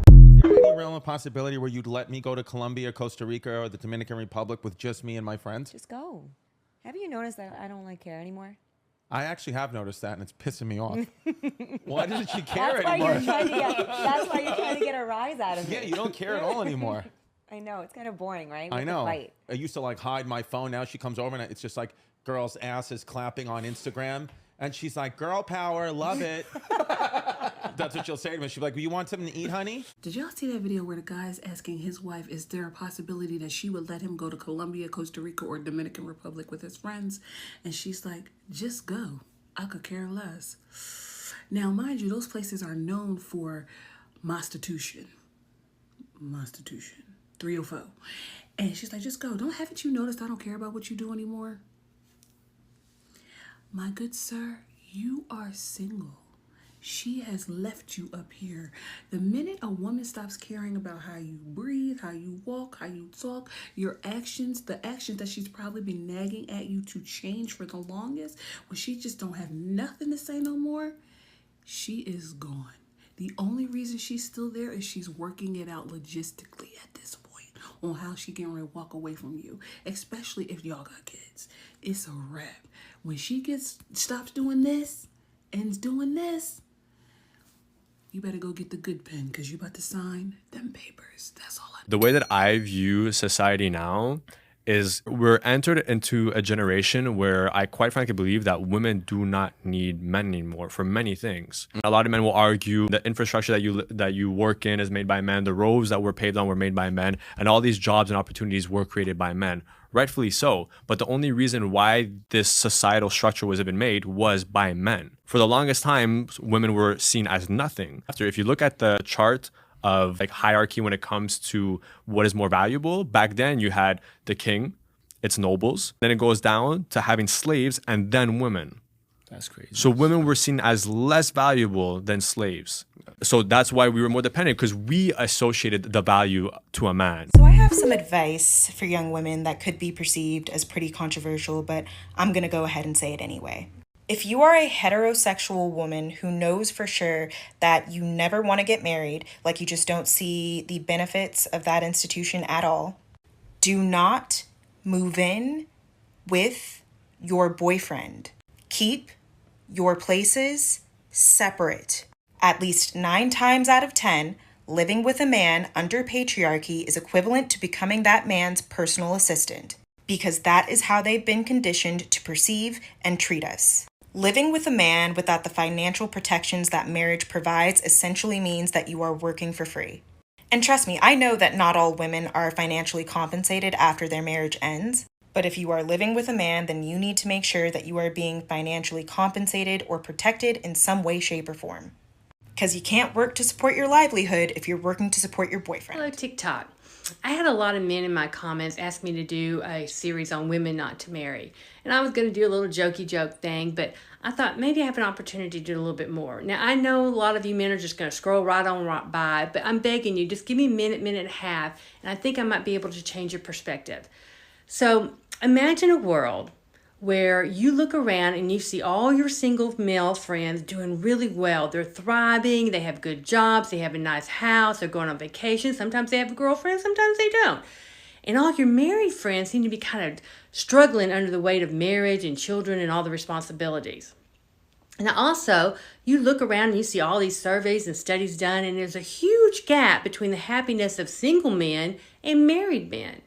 Is there any realm of possibility where you'd let me go to Colombia, Costa Rica, or the Dominican Republic with just me and my friends? Just go. Have you noticed that I don't like care anymore? I actually have noticed that, and it's pissing me off. Why doesn't she care That's why anymore? that's why you're trying to get a rise out of me. Yeah, you don't care at all anymore. I know. It's kind of boring, right? I With the know. fight. I used to like hide my phone. Now she comes over and it's just like girls' asses clapping on Instagram. And she's like, girl power, love it. That's what she'll say to me. She'll be like, well, you want something to eat, honey? Did y'all see that video where the guy's asking his wife, is there a possibility that she would let him go to Colombia, Costa Rica, or Dominican Republic with his friends? And she's like, just go. I could care less. Now, mind you, those places are known for prostitution. 304. And she's like, just go. Haven't you noticed I don't care about what you do anymore? My good sir, you are single. She has left you up here. The minute a woman stops caring about how you breathe, how you walk, how you talk, your actions, the actions that she's probably been nagging at you to change for the longest, when she just don't have nothing to say no more, she is gone. The only reason she's still there is she's working it out logistically at this point on how she can walk away from you, especially if y'all got kids. It's a wrap. When she stops doing this and doing this, you better go get the good pen because you about to sign them papers. That's all. The way that I view society now is we're entered into a generation where I quite frankly believe that women do not need men anymore for many things. A lot of men will argue the infrastructure that you work in is made by men, the roads that were paved on were made by men, and all these jobs and opportunities were created by men. Rightfully so, but the only reason why this societal structure was even made was by men. For the longest time, women were seen as nothing. If you look at the chart of like hierarchy when it comes to what is more valuable, back then you had the king, its nobles, then it goes down to having slaves and then women. That's crazy. So women were seen as less valuable than slaves. So that's why we were more dependent, because we associated the value to a man. So I have some advice for young women that could be perceived as pretty controversial, but I'm going to go ahead and say it anyway. If you are a heterosexual woman who knows for sure that you never want to get married, like you just don't see the benefits of that institution at all, do not move in with your boyfriend. Keep your places separate. At least 9 times out of 10, living with a man under patriarchy is equivalent to becoming that man's personal assistant, because that is how they've been conditioned to perceive and treat us. Living with a man without the financial protections that marriage provides essentially means that you are working for free. And trust me, I know that not all women are financially compensated after their marriage ends. But if you are living with a man, then you need to make sure that you are being financially compensated or protected in some way, shape, or form. Because you can't work to support your livelihood if you're working to support your boyfriend. Hello, TikTok. I had a lot of men in my comments ask me to do a series on women not to marry. And I was going to do a little jokey joke thing, but I thought maybe I have an opportunity to do a little bit more. Now, I know a lot of you men are just going to scroll right by, but I'm begging you, just give me a minute and a half, and I think I might be able to change your perspective. So imagine a world where you look around and you see all your single male friends doing really well. They're thriving, they have good jobs, they have a nice house, they're going on vacation. Sometimes they have a girlfriend, sometimes they don't. And all your married friends seem to be kind of struggling under the weight of marriage and children and all the responsibilities. Now also, you look around and you see all these surveys and studies done, and there's a huge gap between the happiness of single men and married men.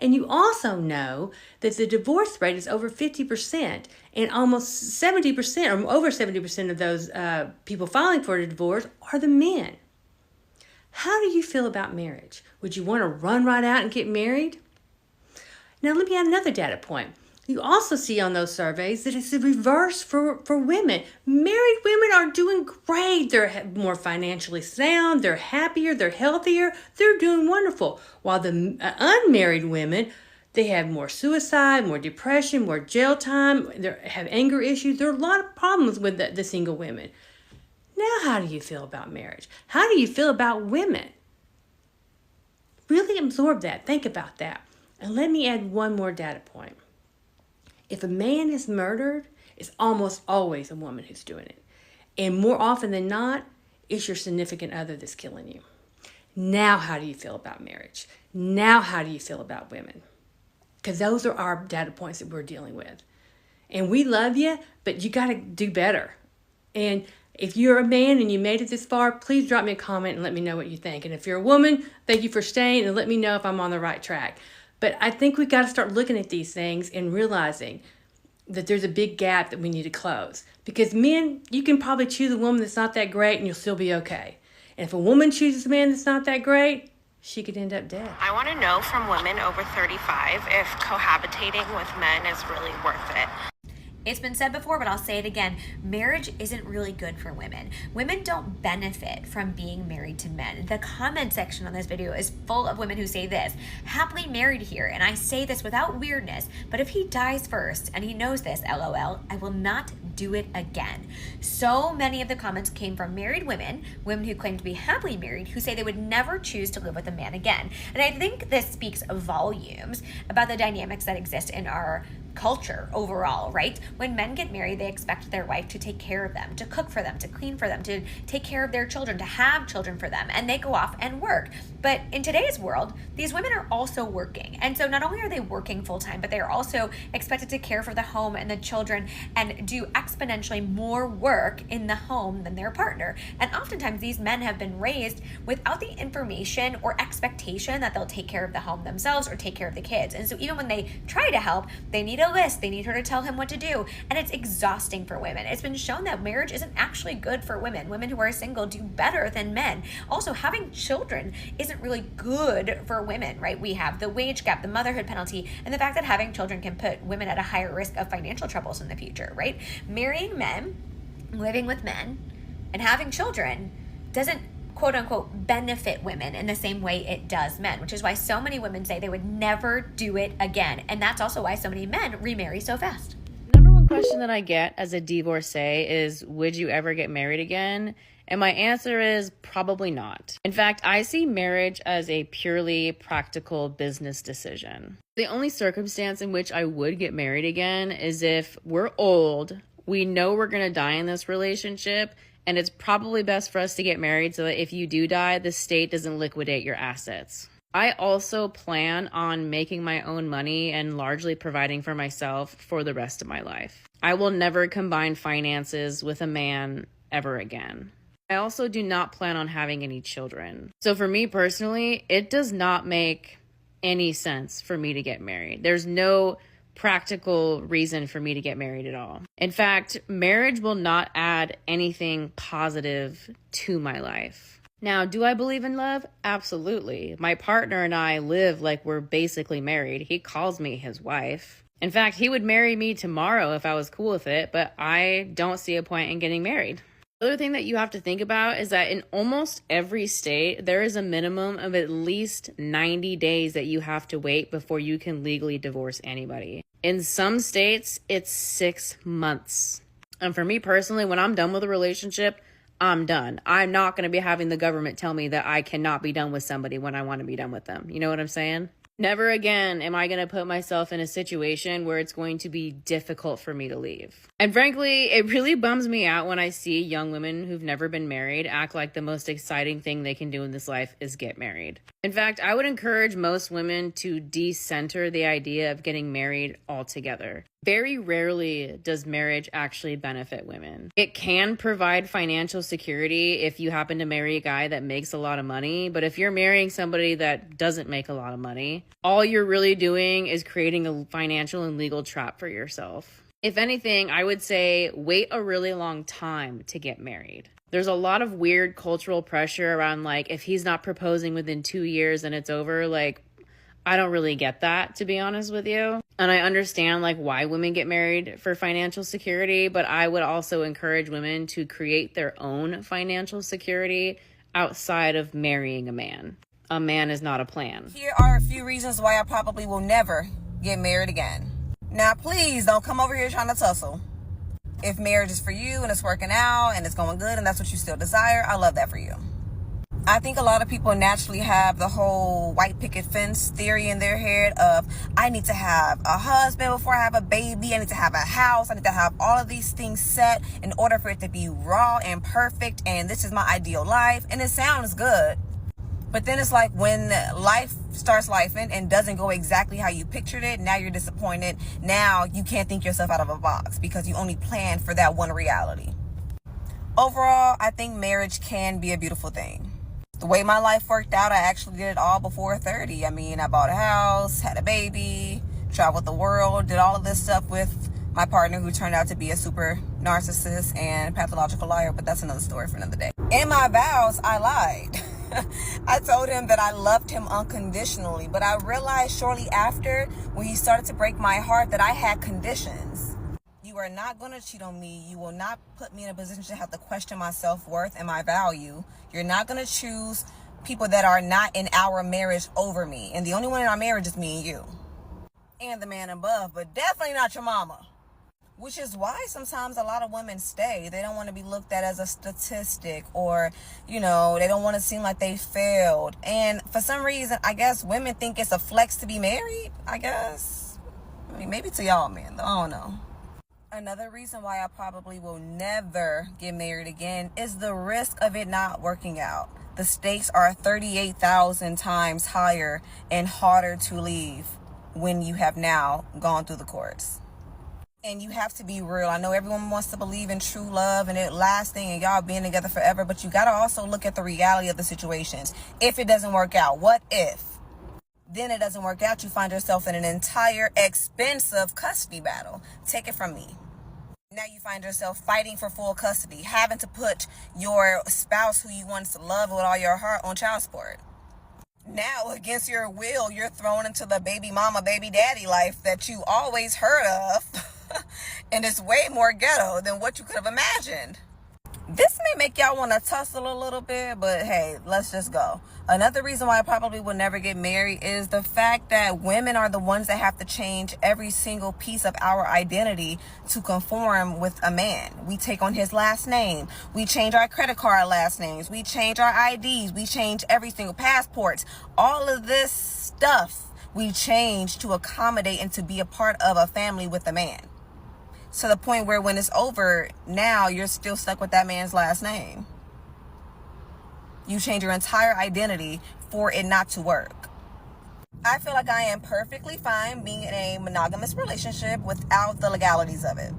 And you also know that the divorce rate is over 50%, and almost 70% or over 70% of those people filing for a divorce are the men. How do you feel about marriage? Would you want to run right out and get married? Now, let me add another data point. You also see on those surveys that it's the reverse for women. Married women are doing great. They're more financially sound. They're happier. They're healthier. They're doing wonderful. While the unmarried women, they have more suicide, more depression, more jail time. They have anger issues. There are a lot of problems with the single women. Now, how do you feel about marriage? How do you feel about women? Really absorb that. Think about that. And let me add one more data point. If a man is murdered, it's almost always a woman who's doing it. And more often than not, it's your significant other that's killing you. Now, how do you feel about marriage? Now, how do you feel about women? Because those are our data points that we're dealing with. And we love you, but you got to do better. And if you're a man and you made it this far, please drop me a comment and let me know what you think. And if you're a woman, thank you for staying and let me know if I'm on the right track. But I think we've got to start looking at these things and realizing that there's a big gap that we need to close. Because men, you can probably choose a woman that's not that great and you'll still be okay. And if a woman chooses a man that's not that great, she could end up dead. I want to know from women over 35 if cohabitating with men is really worth it. It's been said before, but I'll say it again. Marriage isn't really good for women. Women don't benefit from being married to men. The comment section on this video is full of women who say this, happily married here, and I say this without weirdness, but if he dies first, and he knows this, LOL, I will not do it again. So many of the comments came from married women, women who claim to be happily married, who say they would never choose to live with a man again. And I think this speaks volumes about the dynamics that exist in our culture overall, right? When men get married, they expect their wife to take care of them, to cook for them, to clean for them, to take care of their children, to have children for them, and they go off and work. But in today's world, these women are also working. And so not only are they working full-time, but they are also expected to care for the home and the children and do exponentially more work in the home than their partner. And oftentimes these men have been raised without the information or expectation that they'll take care of the home themselves or take care of the kids. And so even when they try to help, they need a list, they need her to tell him what to do, and it's exhausting for women. It's been shown that marriage isn't actually good for women. Women who are single do better than men. Also, having children isn't really good for women, right? We have the wage gap, the motherhood penalty, and the fact that having children can put women at a higher risk of financial troubles in the future, right? Marrying men, living with men, and having children doesn't quote unquote benefit women in the same way it does men, which is why so many women say they would never do it again. And that's also why so many men remarry so fast. Number one question that I get as a divorcee is, would you ever get married again? And my answer is probably not. In fact, I see marriage as a purely practical business decision. The only circumstance in which I would get married again is if we're old, we know we're gonna die in this relationship, and it's probably best for us to get married so that if you do die, the state doesn't liquidate your assets. I also plan on making my own money and largely providing for myself for the rest of my life. I will never combine finances with a man ever again. I also do not plan on having any children. So for me personally, it does not make any sense for me to get married. There's no practical reason for me to get married at all. In fact, marriage will not add anything positive to my life. Now, do I believe in love? Absolutely. My partner and I live like we're basically married. He calls me his wife. In fact, he would marry me tomorrow if I was cool with it, but I don't see a point in getting married. The other thing that you have to think about is that in almost every state, there is a minimum of at least 90 days that you have to wait before you can legally divorce anybody. In some states, it's 6 months. And for me personally, when I'm done with a relationship, I'm done. I'm not going to be having the government tell me that I cannot be done with somebody when I want to be done with them. You know what I'm saying? Never again am I going to put myself in a situation where it's going to be difficult for me to leave. And frankly, it really bums me out when I see young women who've never been married act like the most exciting thing they can do in this life is get married. In fact, I would encourage most women to decenter the idea of getting married altogether. Very rarely does marriage actually benefit women. It can provide financial security if you happen to marry a guy that makes a lot of money, but if you're marrying somebody that doesn't make a lot of money, all you're really doing is creating a financial and legal trap for yourself. If anything, I would say wait a really long time to get married. There's a lot of weird cultural pressure around, like, if he's not proposing within 2 years and it's over, like, I don't really get that, to be honest with you. And I understand like why women get married for financial security, but I would also encourage women to create their own financial security outside of marrying a man. A man is not a plan. Here are a few reasons why I probably will never get married again. Now, please don't come over here trying to tussle. If marriage is for you and it's working out and it's going good and that's what you still desire, I love that for you. I think a lot of people naturally have the whole white picket fence theory in their head of, I need to have a husband before I have a baby. I need to have a house. I need to have all of these things set in order for it to be raw and perfect. And this is my ideal life. And it sounds good. But then it's like when life starts lifing and doesn't go exactly how you pictured it, now you're disappointed. Now you can't think yourself out of a box because you only planned for that one reality. Overall, I think marriage can be a beautiful thing. The way my life worked out, I actually did it all before 30. I mean, I bought a house, had a baby, traveled the world, did all of this stuff with my partner who turned out to be a super narcissist and pathological liar, but that's another story for another day. In my vows, I lied. I told him that I loved him unconditionally, but I realized shortly after, when he started to break my heart, that I had conditions. You are not going to cheat on me. You will not put me in a position to have to question my self-worth and my value. You're not going to choose people that are not in our marriage over me. And the only one in our marriage is me and you. And the man above, but definitely not your mama. Which is why sometimes a lot of women stay. They don't want to be looked at as a statistic or, they don't want to seem like they failed. And for some reason, I guess women think it's a flex to be married, I guess. I mean, maybe to y'all, man, though. I don't know. Another reason why I probably will never get married again is the risk of it not working out. The stakes are 38,000 times higher and harder to leave when you have now gone through the courts. And you have to be real. I know everyone wants to believe in true love and it lasting and y'all being together forever, but you got to also look at the reality of the situations. If it doesn't work out, what if? Then it doesn't work out, you find yourself in an entire expensive custody battle. Take it from me. Now you find yourself fighting for full custody, having to put your spouse who you once loved with all your heart on child support. Now, against your will, you're thrown into the baby mama, baby daddy life that you always heard of. And it's way more ghetto than what you could have imagined. This may make y'all want to tussle a little bit, but hey, let's just go. Another reason why I probably will never get married is the fact that women are the ones that have to change every single piece of our identity to conform with a man. We take on his last name. We change our credit card last names. We change our IDs. We change every single passports. All of this stuff we change to accommodate and to be a part of a family with a man. To the point where when it's over, now you're still stuck with that man's last name. You change your entire identity for it not to work. I feel like I am perfectly fine being in a monogamous relationship without the legalities of it.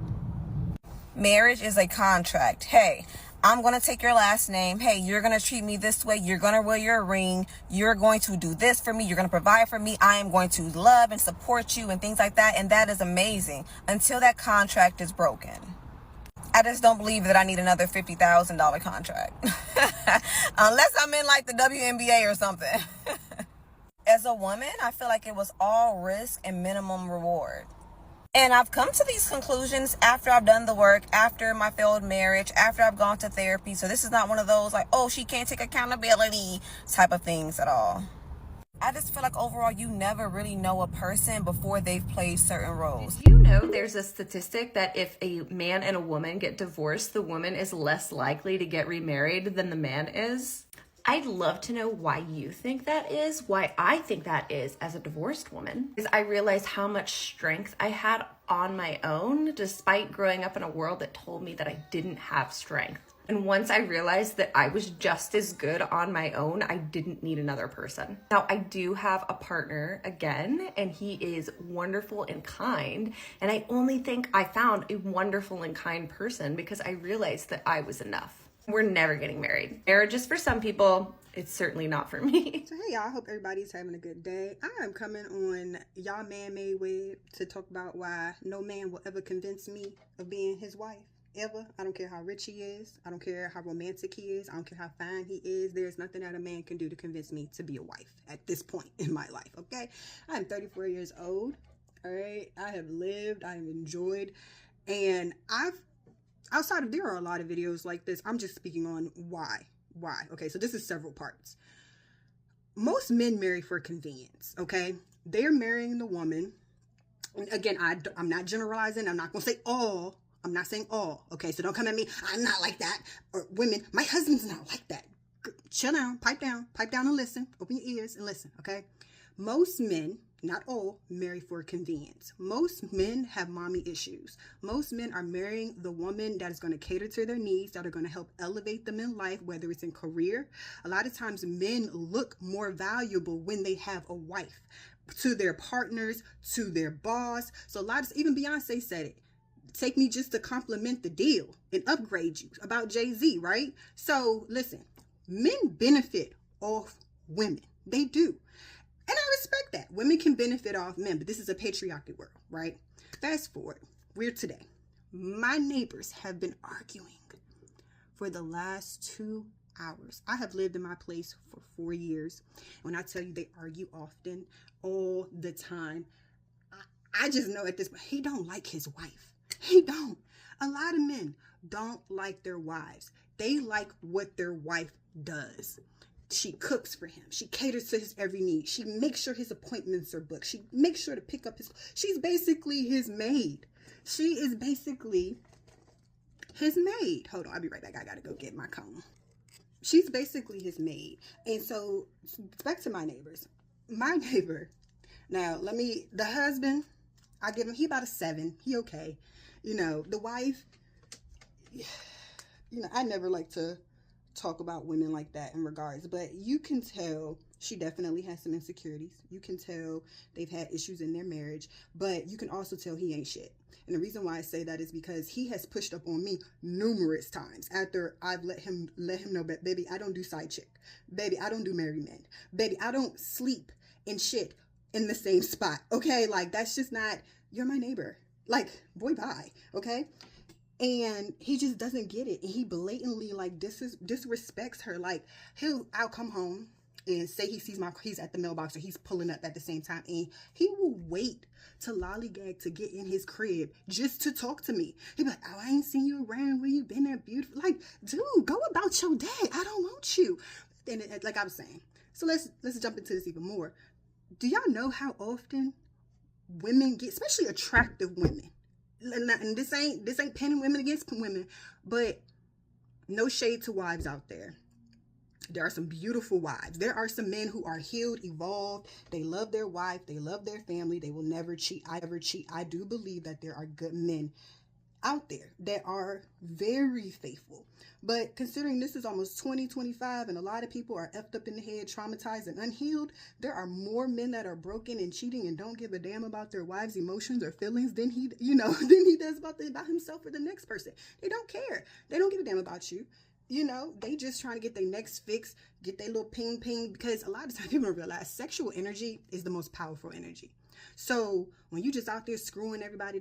Marriage is a contract. Hey, I'm going to take your last name. Hey, you're going to treat me this way. You're going to wear your ring. You're going to do this for me. You're going to provide for me. I am going to love and support you and things like that. And that is amazing until that contract is broken. I just don't believe that I need another $50,000 contract. Unless I'm in like the WNBA or something. As a woman, I feel like it was all risk and minimum reward. And I've come to these conclusions after I've done the work, after my failed marriage, after I've gone to therapy. So this is not one of those like, oh, she can't take accountability type of things at all. I just feel like overall you never really know a person before they've played certain roles. Did you know there's a statistic that if a man and a woman get divorced, the woman is less likely to get remarried than the man is? I'd love to know why you think that is, why I think that is as a divorced woman. Because I realized how much strength I had on my own, despite growing up in a world that told me that I didn't have strength. And once I realized that I was just as good on my own, I didn't need another person. Now, I do have a partner again, and he is wonderful and kind. And I only think I found a wonderful and kind person because I realized that I was enough. We're never getting married. Marriage is for some people. It's certainly not for me. So hey y'all, I hope everybody's having a good day. I am coming on y'all man-made web to talk about why no man will ever convince me of being his wife. Ever. I don't care how rich he is. I don't care how romantic he is. I don't care how fine he is. There's nothing that a man can do to convince me to be a wife at this point in my life, okay? I'm 34 years old, all right? I have lived, I have enjoyed, and there are a lot of videos like this. I'm just speaking on why. Okay, so this is several parts. Most men marry for convenience, okay? They're marrying the woman. And again, I'm not generalizing. I'm not going to say all. I'm not saying all, okay? So don't come at me, I'm not like that. Or women, my husband's not like that. Chill down, pipe down and listen. Open your ears and listen, okay? Most men, not all, marry for convenience. Most men have mommy issues. Most men are marrying the woman that is going to cater to their needs, that are going to help elevate them in life, whether it's in career. A lot of times men look more valuable when they have a wife, to their partners, to their boss. So even Beyonce said it. Take me just to compliment the deal and upgrade you, about Jay-Z, right? So listen, men benefit off women. They do. And I respect that. Women can benefit off men, but this is a patriarchy world, right? Fast forward, we're today. My neighbors have been arguing for the last 2 hours. I have lived in my place for 4 years. When I tell you they argue often, all the time, I just know at this point, he don't like his wife. He don't. A lot of men don't like their wives. They like what their wife does. She cooks for him. She caters to his every need. She makes sure his appointments are booked. She makes sure to pick up she's basically his maid. She is basically his maid. Hold on, I'll be right back. I gotta go get my comb. She's basically his maid. And so back to my neighbors. My neighbor, now the husband, I give him, he about a 7. He okay. The wife, I never like to talk about women like that in regards, but you can tell she definitely has some insecurities. You can tell they've had issues in their marriage, but you can also tell he ain't shit. And the reason why I say that is because he has pushed up on me numerous times after I've let him know that, baby, I don't do side chick. Baby, I don't do marry men. Baby, I don't sleep and shit in the same spot. Okay, like that's just not, you're my neighbor. Like, boy, bye, okay? And he just doesn't get it. And he blatantly, like, disrespects her. Like, I'll come home and say he's at the mailbox or he's pulling up at the same time. And he will wait to lollygag to get in his crib just to talk to me. He'll be like, oh, I ain't seen you around. Where you been at? Beautiful. Like, dude, go about your day. I don't want you. And like I was saying. So let's jump into this even more. Do y'all know how often women get, especially attractive women, and this ain't pinning women against women, but no shade to wives out there. There are some beautiful wives. There are some men who are healed, evolved. They love their wife. They love their family. They will never cheat. I do believe that there are good men out there that are very faithful. But considering this is almost 2025 and a lot of people are effed up in the head, traumatized and unhealed, there are more men that are broken and cheating and don't give a damn about their wives' emotions or feelings than he does about himself or the next person. They don't care. They don't give a damn about you. They just trying to get their next fix, get their little ping, because a lot of times people don't realize sexual energy is the most powerful energy. So when you just out there screwing everybody,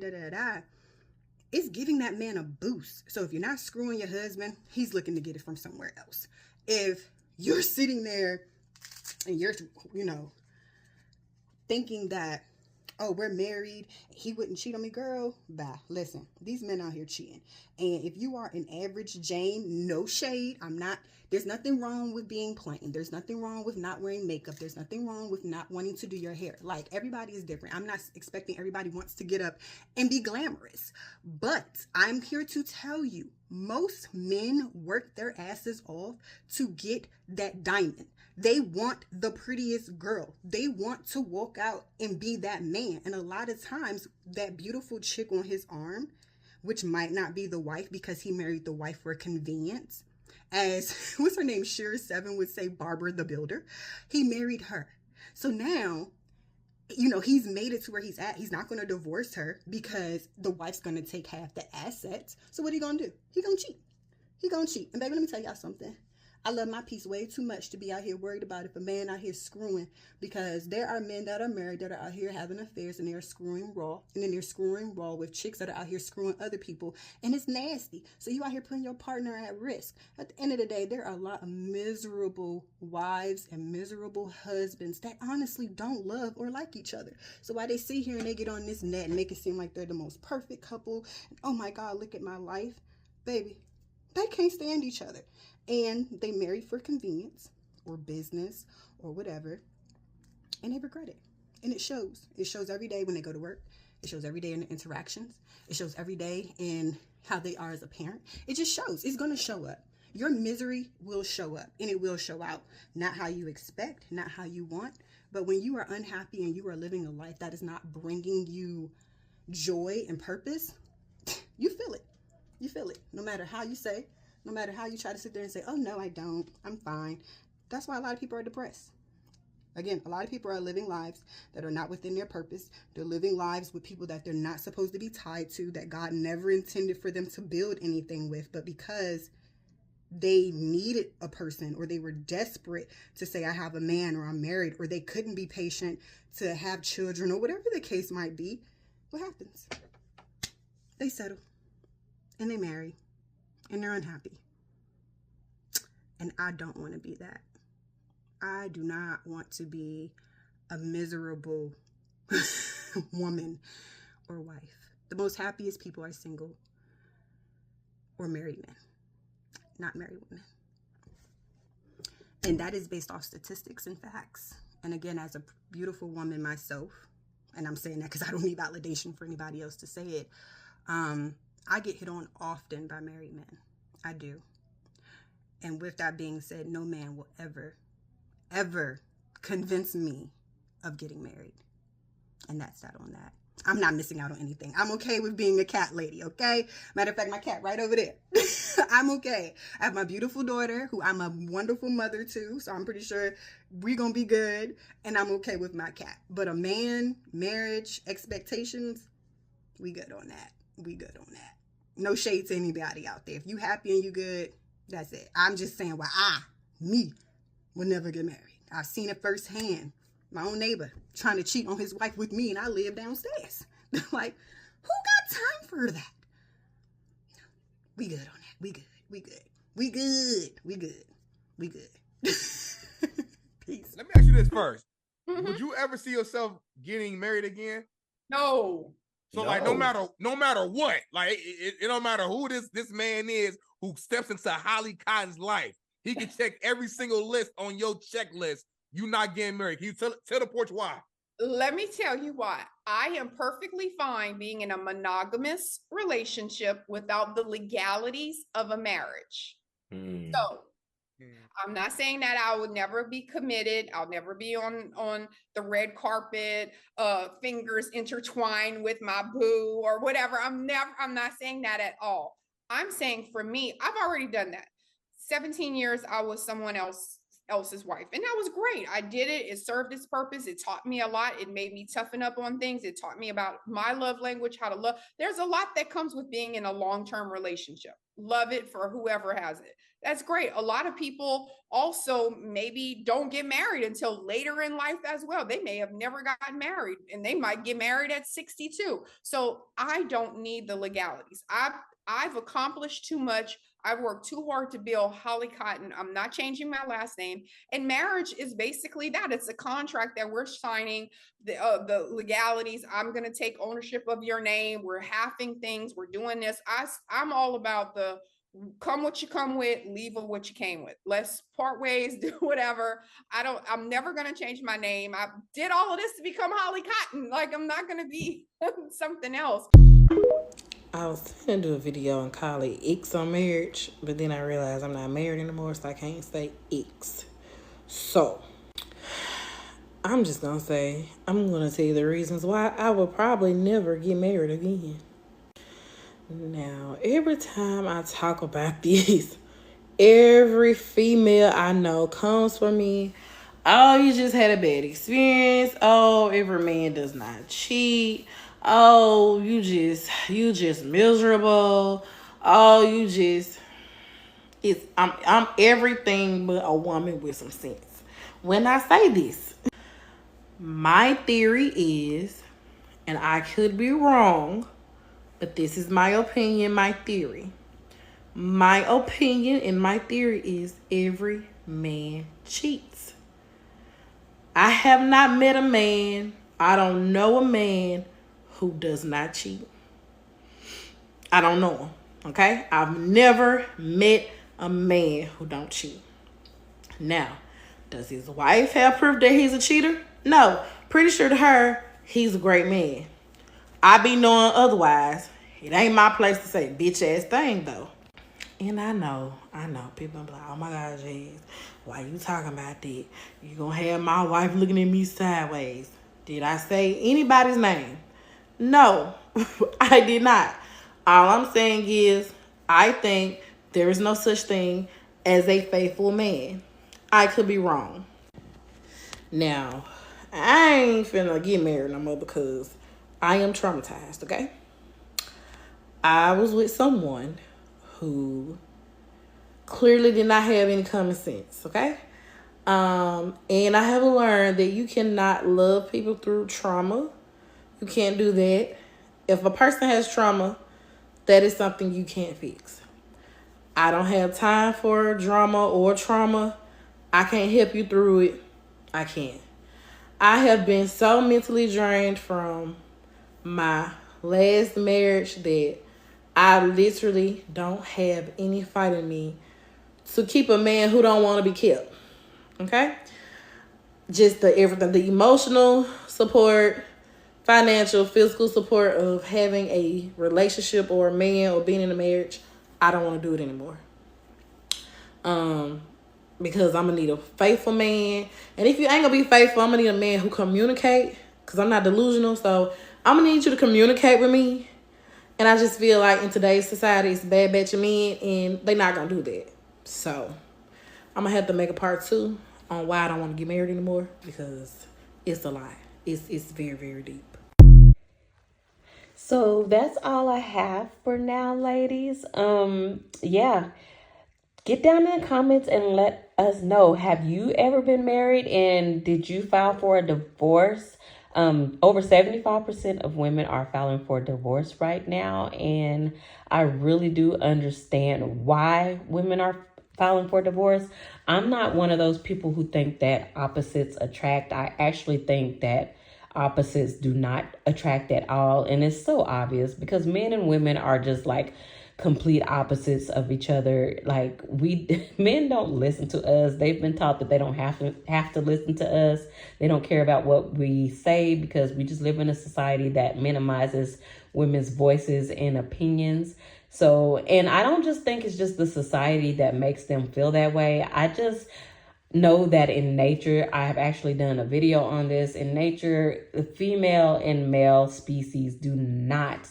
it's giving that man a boost. So if you're not screwing your husband, he's looking to get it from somewhere else. If you're sitting there and you're, thinking that, oh, we're married, he wouldn't cheat on me, girl, bye. Listen, these men out here cheating. And if you are an average Jane, no shade, there's nothing wrong with being plain. There's nothing wrong with not wearing makeup. There's nothing wrong with not wanting to do your hair. Like, everybody is different. I'm not expecting everybody wants to get up and be glamorous. But I'm here to tell you, most men work their asses off to get that diamond. They want the prettiest girl. They want to walk out and be that man. And a lot of times, that beautiful chick on his arm which might not be the wife because he married the wife for convenience. As what's her name, Sure Seven would say, Barbara the Builder. He married her. So now, he's made it to where he's at. He's not going to divorce her because the wife's going to take half the assets. So what he going to do? He going to cheat. He going to cheat. And baby, let me tell y'all something. I love my peace way too much to be out here worried about if a man out here screwing, because there are men that are married that are out here having affairs and they're screwing raw, and then they're screwing raw with chicks that are out here screwing other people, and it's nasty. So you out here putting your partner at risk. At the end of the day, there are a lot of miserable wives and miserable husbands that honestly don't love or like each other. So while they sit here and they get on this net and make it seem like they're the most perfect couple, and oh my God, look at my life, baby, they can't stand each other. And they marry for convenience or business or whatever, and they regret it. And it shows. It shows every day when they go to work. It shows every day in the interactions. It shows every day in how they are as a parent. It just shows. It's going to show up. Your misery will show up, and it will show out. Not how you expect, not how you want, but when you are unhappy and you are living a life that is not bringing you joy and purpose, you feel it. You feel it. No matter how you say, no matter how you try to sit there and say, oh, no, I don't, I'm fine. That's why a lot of people are depressed. Again, a lot of people are living lives that are not within their purpose. They're living lives with people that they're not supposed to be tied to, that God never intended for them to build anything with. But because they needed a person, or they were desperate to say, I have a man, or I'm married, or they couldn't be patient to have children, or whatever the case might be, what happens? They settle and they marry. And they're unhappy. And I don't want to be that. I do not want to be a miserable woman or wife. The most happiest people are single or married men, not married women. And that is based off statistics and facts. And again, as a beautiful woman myself, and I'm saying that because I don't need validation for anybody else to say it, I get hit on often by married men. I do. And with that being said, no man will ever convince me of getting married. And that's that on that. I'm not missing out on anything. I'm okay with being a cat lady, okay? Matter of fact, my cat right over there. I'm okay. I have my beautiful daughter, who I'm a wonderful mother to, so I'm pretty sure we're going to be good. And I'm okay with my cat. But a man, marriage, expectations, we good on that. We good on that. No shade to anybody out there. If you happy and you good, that's it. I'm just saying why me, will never get married. I've seen it firsthand. My own neighbor trying to cheat on his wife with me, and I live downstairs. Like, who got time for that? We good on that. We good. We good. We good. We good. We good. Peace. Let me ask you this first. Would you ever see yourself getting married again? No. So like no matter what, like it don't matter who this man is who steps into Holly Cotton's life, he can check every single list on your checklist. You not getting married. Can you tell the porch why? Let me tell you why. I am perfectly fine being in a monogamous relationship without the legalities of a marriage. So I'm not saying that I would never be committed. I'll never be on the red carpet, fingers intertwined with my boo or whatever. I'm not saying that at all. I'm saying for me, I've already done that. 17 years, I was someone else's wife, and that was great. I did it. It served its purpose. It taught me a lot. It made me toughen up on things. It taught me about my love language, how to love. There's a lot that comes with being in a long-term relationship. Love it for whoever has it. That's great. A lot of people also maybe don't get married until later in life as well. They may have never gotten married, and they might get married at 62. So I don't need the legalities. I've accomplished too much. I've worked too hard to build Holly Cotton. I'm not changing my last name. And marriage is basically that. It's a contract that we're signing, the legalities. I'm going to take ownership of your name. We're halving things. We're doing this. I'm all about the come what you come with, leave with what you came with. Let's part ways, do whatever. I'm never going to change my name. I did all of this to become Holly Cotton. Like, I'm not going to be something else. I was going to do a video and call it X on marriage, but then I realized I'm not married anymore, so I can't say X. So, I'm just going to say, I'm going to tell you the reasons why I will probably never get married again. Now, every time I talk about this, every female I know comes for me. Oh, you just had a bad experience. Oh, every man does not cheat. Oh, you just miserable. Oh, I'm everything but a woman with some sense. When I say this, my theory is, and I could be wrong, but this is my opinion, my theory. My opinion and my theory is every man cheats. I have not met a man, I don't know a man who does not cheat. I don't know him, okay? I've never met a man who don't cheat. Now, does his wife have proof that he's a cheater? No. Pretty sure to her, he's a great man. I be knowing otherwise. It ain't my place to say bitch ass thing though. And I know, people be like, oh my God, Jazz, why you talking about that? You gonna have my wife looking at me sideways. Did I say anybody's name? No, I did not. All I'm saying is, I think there is no such thing as a faithful man. I could be wrong. Now, I ain't finna get married no more because I am traumatized, okay? I was with someone who clearly did not have any common sense, okay? And I have learned that you cannot love people through trauma. You can't do that. If a person has trauma, that is something you can't fix. I don't have time for drama or trauma. I can't help you through it. I can't. I have been so mentally drained from my last marriage that I literally don't have any fight in me to keep a man who don't want to be kept. Okay? Just everything, the emotional support, financial, physical support of having a relationship or a man or being in a marriage, I don't want to do it anymore. Because I'm gonna need a faithful man. And if you ain't gonna be faithful, I'm gonna need a man who communicate, because I'm not delusional. So I'm gonna need you to communicate with me. And I just feel like in today's society, it's a bad batch of men, and they're not gonna do that. So I'm gonna have to make a part 2 on why I don't want to get married anymore, because it's a lie. It's very, very deep. So that's all I have for now, ladies. Yeah. Get down in the comments and let us know. Have you ever been married and did you file for a divorce? Over 75% of women are filing for divorce right now. And I really do understand why women are filing for divorce. I'm not one of those people who think that opposites attract. I actually think that opposites do not attract at all. And it's so obvious because men and women are just like complete opposites of each other. Like men don't listen to us. They've been taught that they don't have to listen to us. They don't care about what we say because we just live in a society that minimizes women's voices and opinions. So, and I don't just think it's just the society that makes them feel that way. I just know that in nature, I have actually done a video on this. In nature, the female and male species do not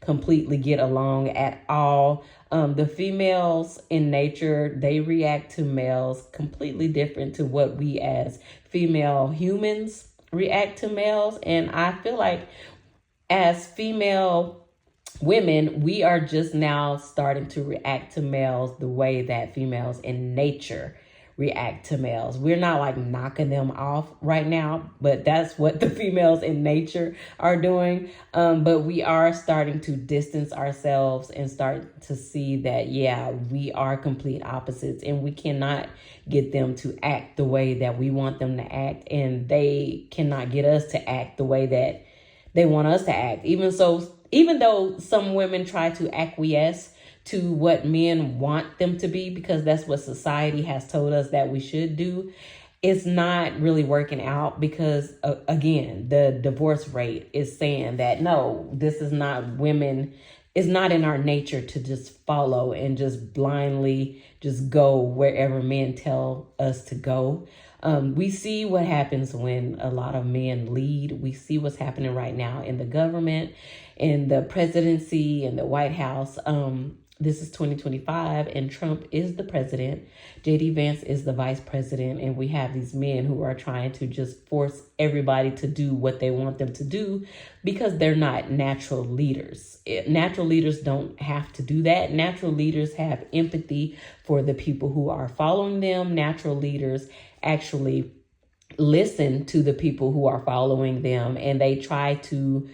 completely get along at all. The females in nature, they react to males completely different to what we as female humans react to males. And I feel like as female women, we are just now starting to react to males the way that females in nature react to males. We're not like knocking them off right now, but that's what the females in nature are doing. But we are starting to distance ourselves and start to see that, yeah, we are complete opposites and we cannot get them to act the way that we want them to act. And they cannot get us to act the way that they want us to act. Even though some women try to acquiesce to what men want them to be, because that's what society has told us that we should do, it's not really working out because, again, the divorce rate is saying that, no, this is not women. It's not in our nature to just follow and just blindly just go wherever men tell us to go. We see what happens when a lot of men lead. We see what's happening right now in the government, in the presidency, in the White House. This is 2025 and Trump is the president. JD Vance is the vice president. And we have these men who are trying to just force everybody to do what they want them to do because they're not natural leaders. Natural leaders don't have to do that. Natural leaders have empathy for the people who are following them. Natural leaders actually listen to the people who are following them, and they try to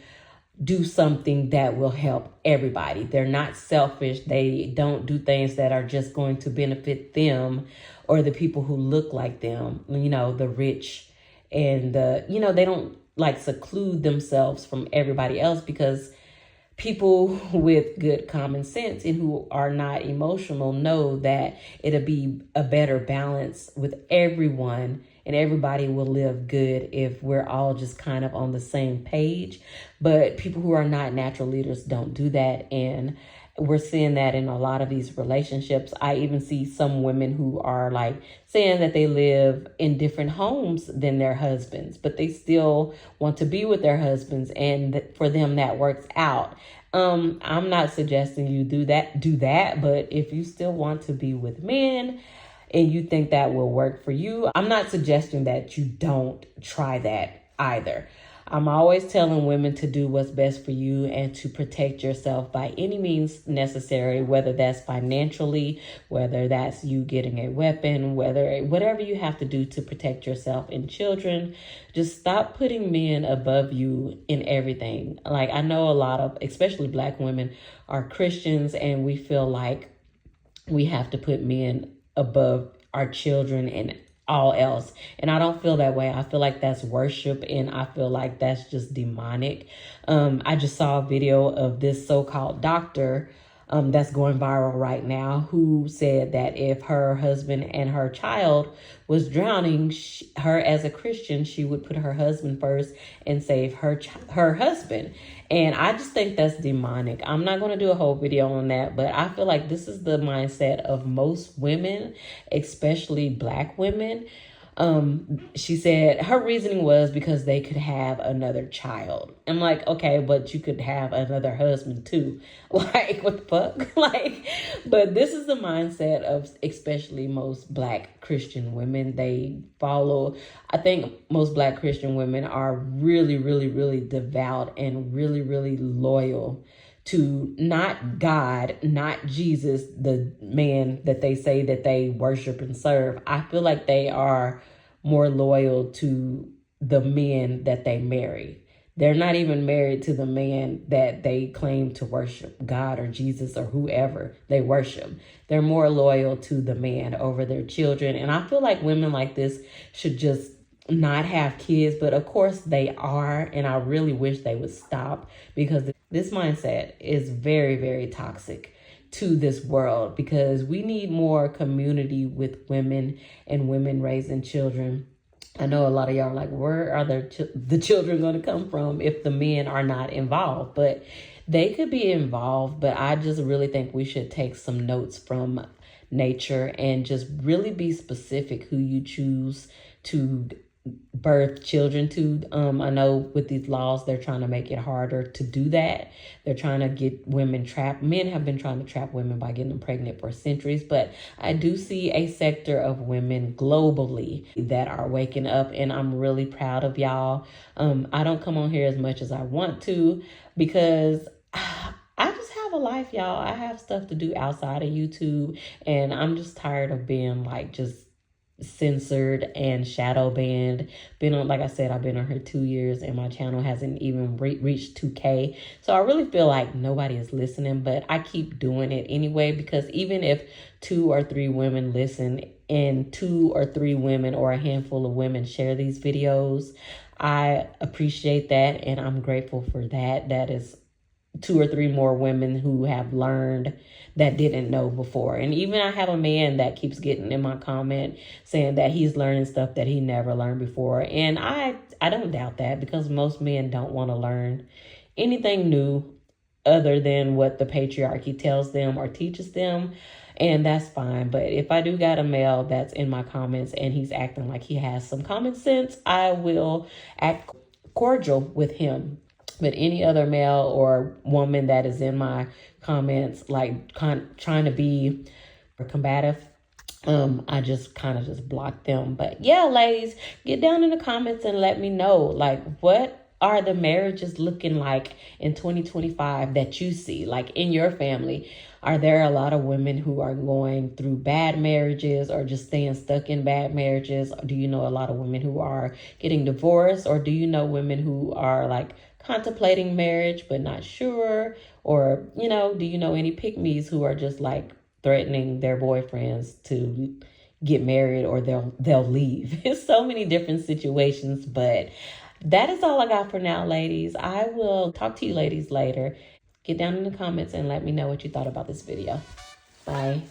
do something that will help everybody. They're not selfish. They don't do things that are just going to benefit them or the people who look like them, the rich and they don't like seclude themselves from everybody else, because people with good common sense and who are not emotional know that it'll be a better balance with everyone, and everybody will live good if we're all just kind of on the same page. But people who are not natural leaders don't do that. And we're seeing that in a lot of these relationships. I even see some women who are like saying that they live in different homes than their husbands, but they still want to be with their husbands. And for them, that works out. I'm not suggesting you do that. But if you still want to be with men and you think that will work for you, I'm not suggesting that you don't try that either. I'm always telling women to do what's best for you and to protect yourself by any means necessary, whether that's financially, whether that's you getting a weapon, whatever you have to do to protect yourself and children. Just stop putting men above you in everything. Like, I know a lot of, especially Black women, are Christians, and we feel like we have to put men above our children and all else. And I don't feel that way. I feel like that's worship, and I feel like that's just demonic. I just saw a video of this so-called doctor that's going viral right now, who said that if her husband and her child was drowning, her as a Christian, she would put her husband first and save her husband. And I just think that's demonic. I'm not going to do a whole video on that, but I feel like this is the mindset of most women, especially Black women. She said her reasoning was because they could have another child. I'm like, okay, but you could have another husband too. Like, what the fuck? Like, but this is the mindset of especially most Black Christian women. I think most Black Christian women are really, really, really devout and really, really loyal to not God, not Jesus, the man that they say that they worship and serve. I feel like they are more loyal to the men that they marry. They're not even married to the man that they claim to worship, God or Jesus or whoever they worship. They're more loyal to the man over their children. And I feel like women like this should just not have kids, but of course they are, and I really wish they would stop, because this mindset is very, very toxic to this world, because we need more community with women and women raising children. I know a lot of y'all are like, where are the children going to come from if the men are not involved? But they could be involved, but I just really think we should take some notes from nature and just really be specific who you choose to birth children to. I know with these laws, they're trying to make it harder to do that. They're trying to get women trapped. Men have been trying to trap women by getting them pregnant for centuries, but I do see a sector of women globally that are waking up, and I'm really proud of y'all. I don't come on here as much as I want to, because I just have a life, y'all. I have stuff to do outside of YouTube, and I'm just tired of being like just censored and shadow banned. Like I said, I've been on here 2 years and my channel hasn't even reached 2K. So I really feel like nobody is listening, but I keep doing it anyway, because even if 2 or 3 women listen and 2 or 3 women or a handful of women share these videos, I appreciate that and I'm grateful for that. That is 2 or 3 more women who have learned that didn't know before. And even I have a man that keeps getting in my comment saying that he's learning stuff that he never learned before. And I don't doubt that, because most men don't want to learn anything new other than what the patriarchy tells them or teaches them. And that's fine. But if I do got a male that's in my comments and he's acting like he has some common sense, I will act cordial with him. But any other male or woman that is in my comments, like trying to be combative, I just kind of just block them. But yeah, ladies, get down in the comments and let me know, like, what are the marriages looking like in 2025 that you see, like in your family? Are there a lot of women who are going through bad marriages or just staying stuck in bad marriages? Do you know a lot of women who are getting divorced? Or do you know women who are like contemplating marriage but not sure? Or, you know, do you know any pick-me's who are just like threatening their boyfriends to get married or they'll leave? It's so many different situations, but that is all I got for now, ladies. I will talk to you ladies later. Get down in the comments and let me know what you thought about this video. Bye.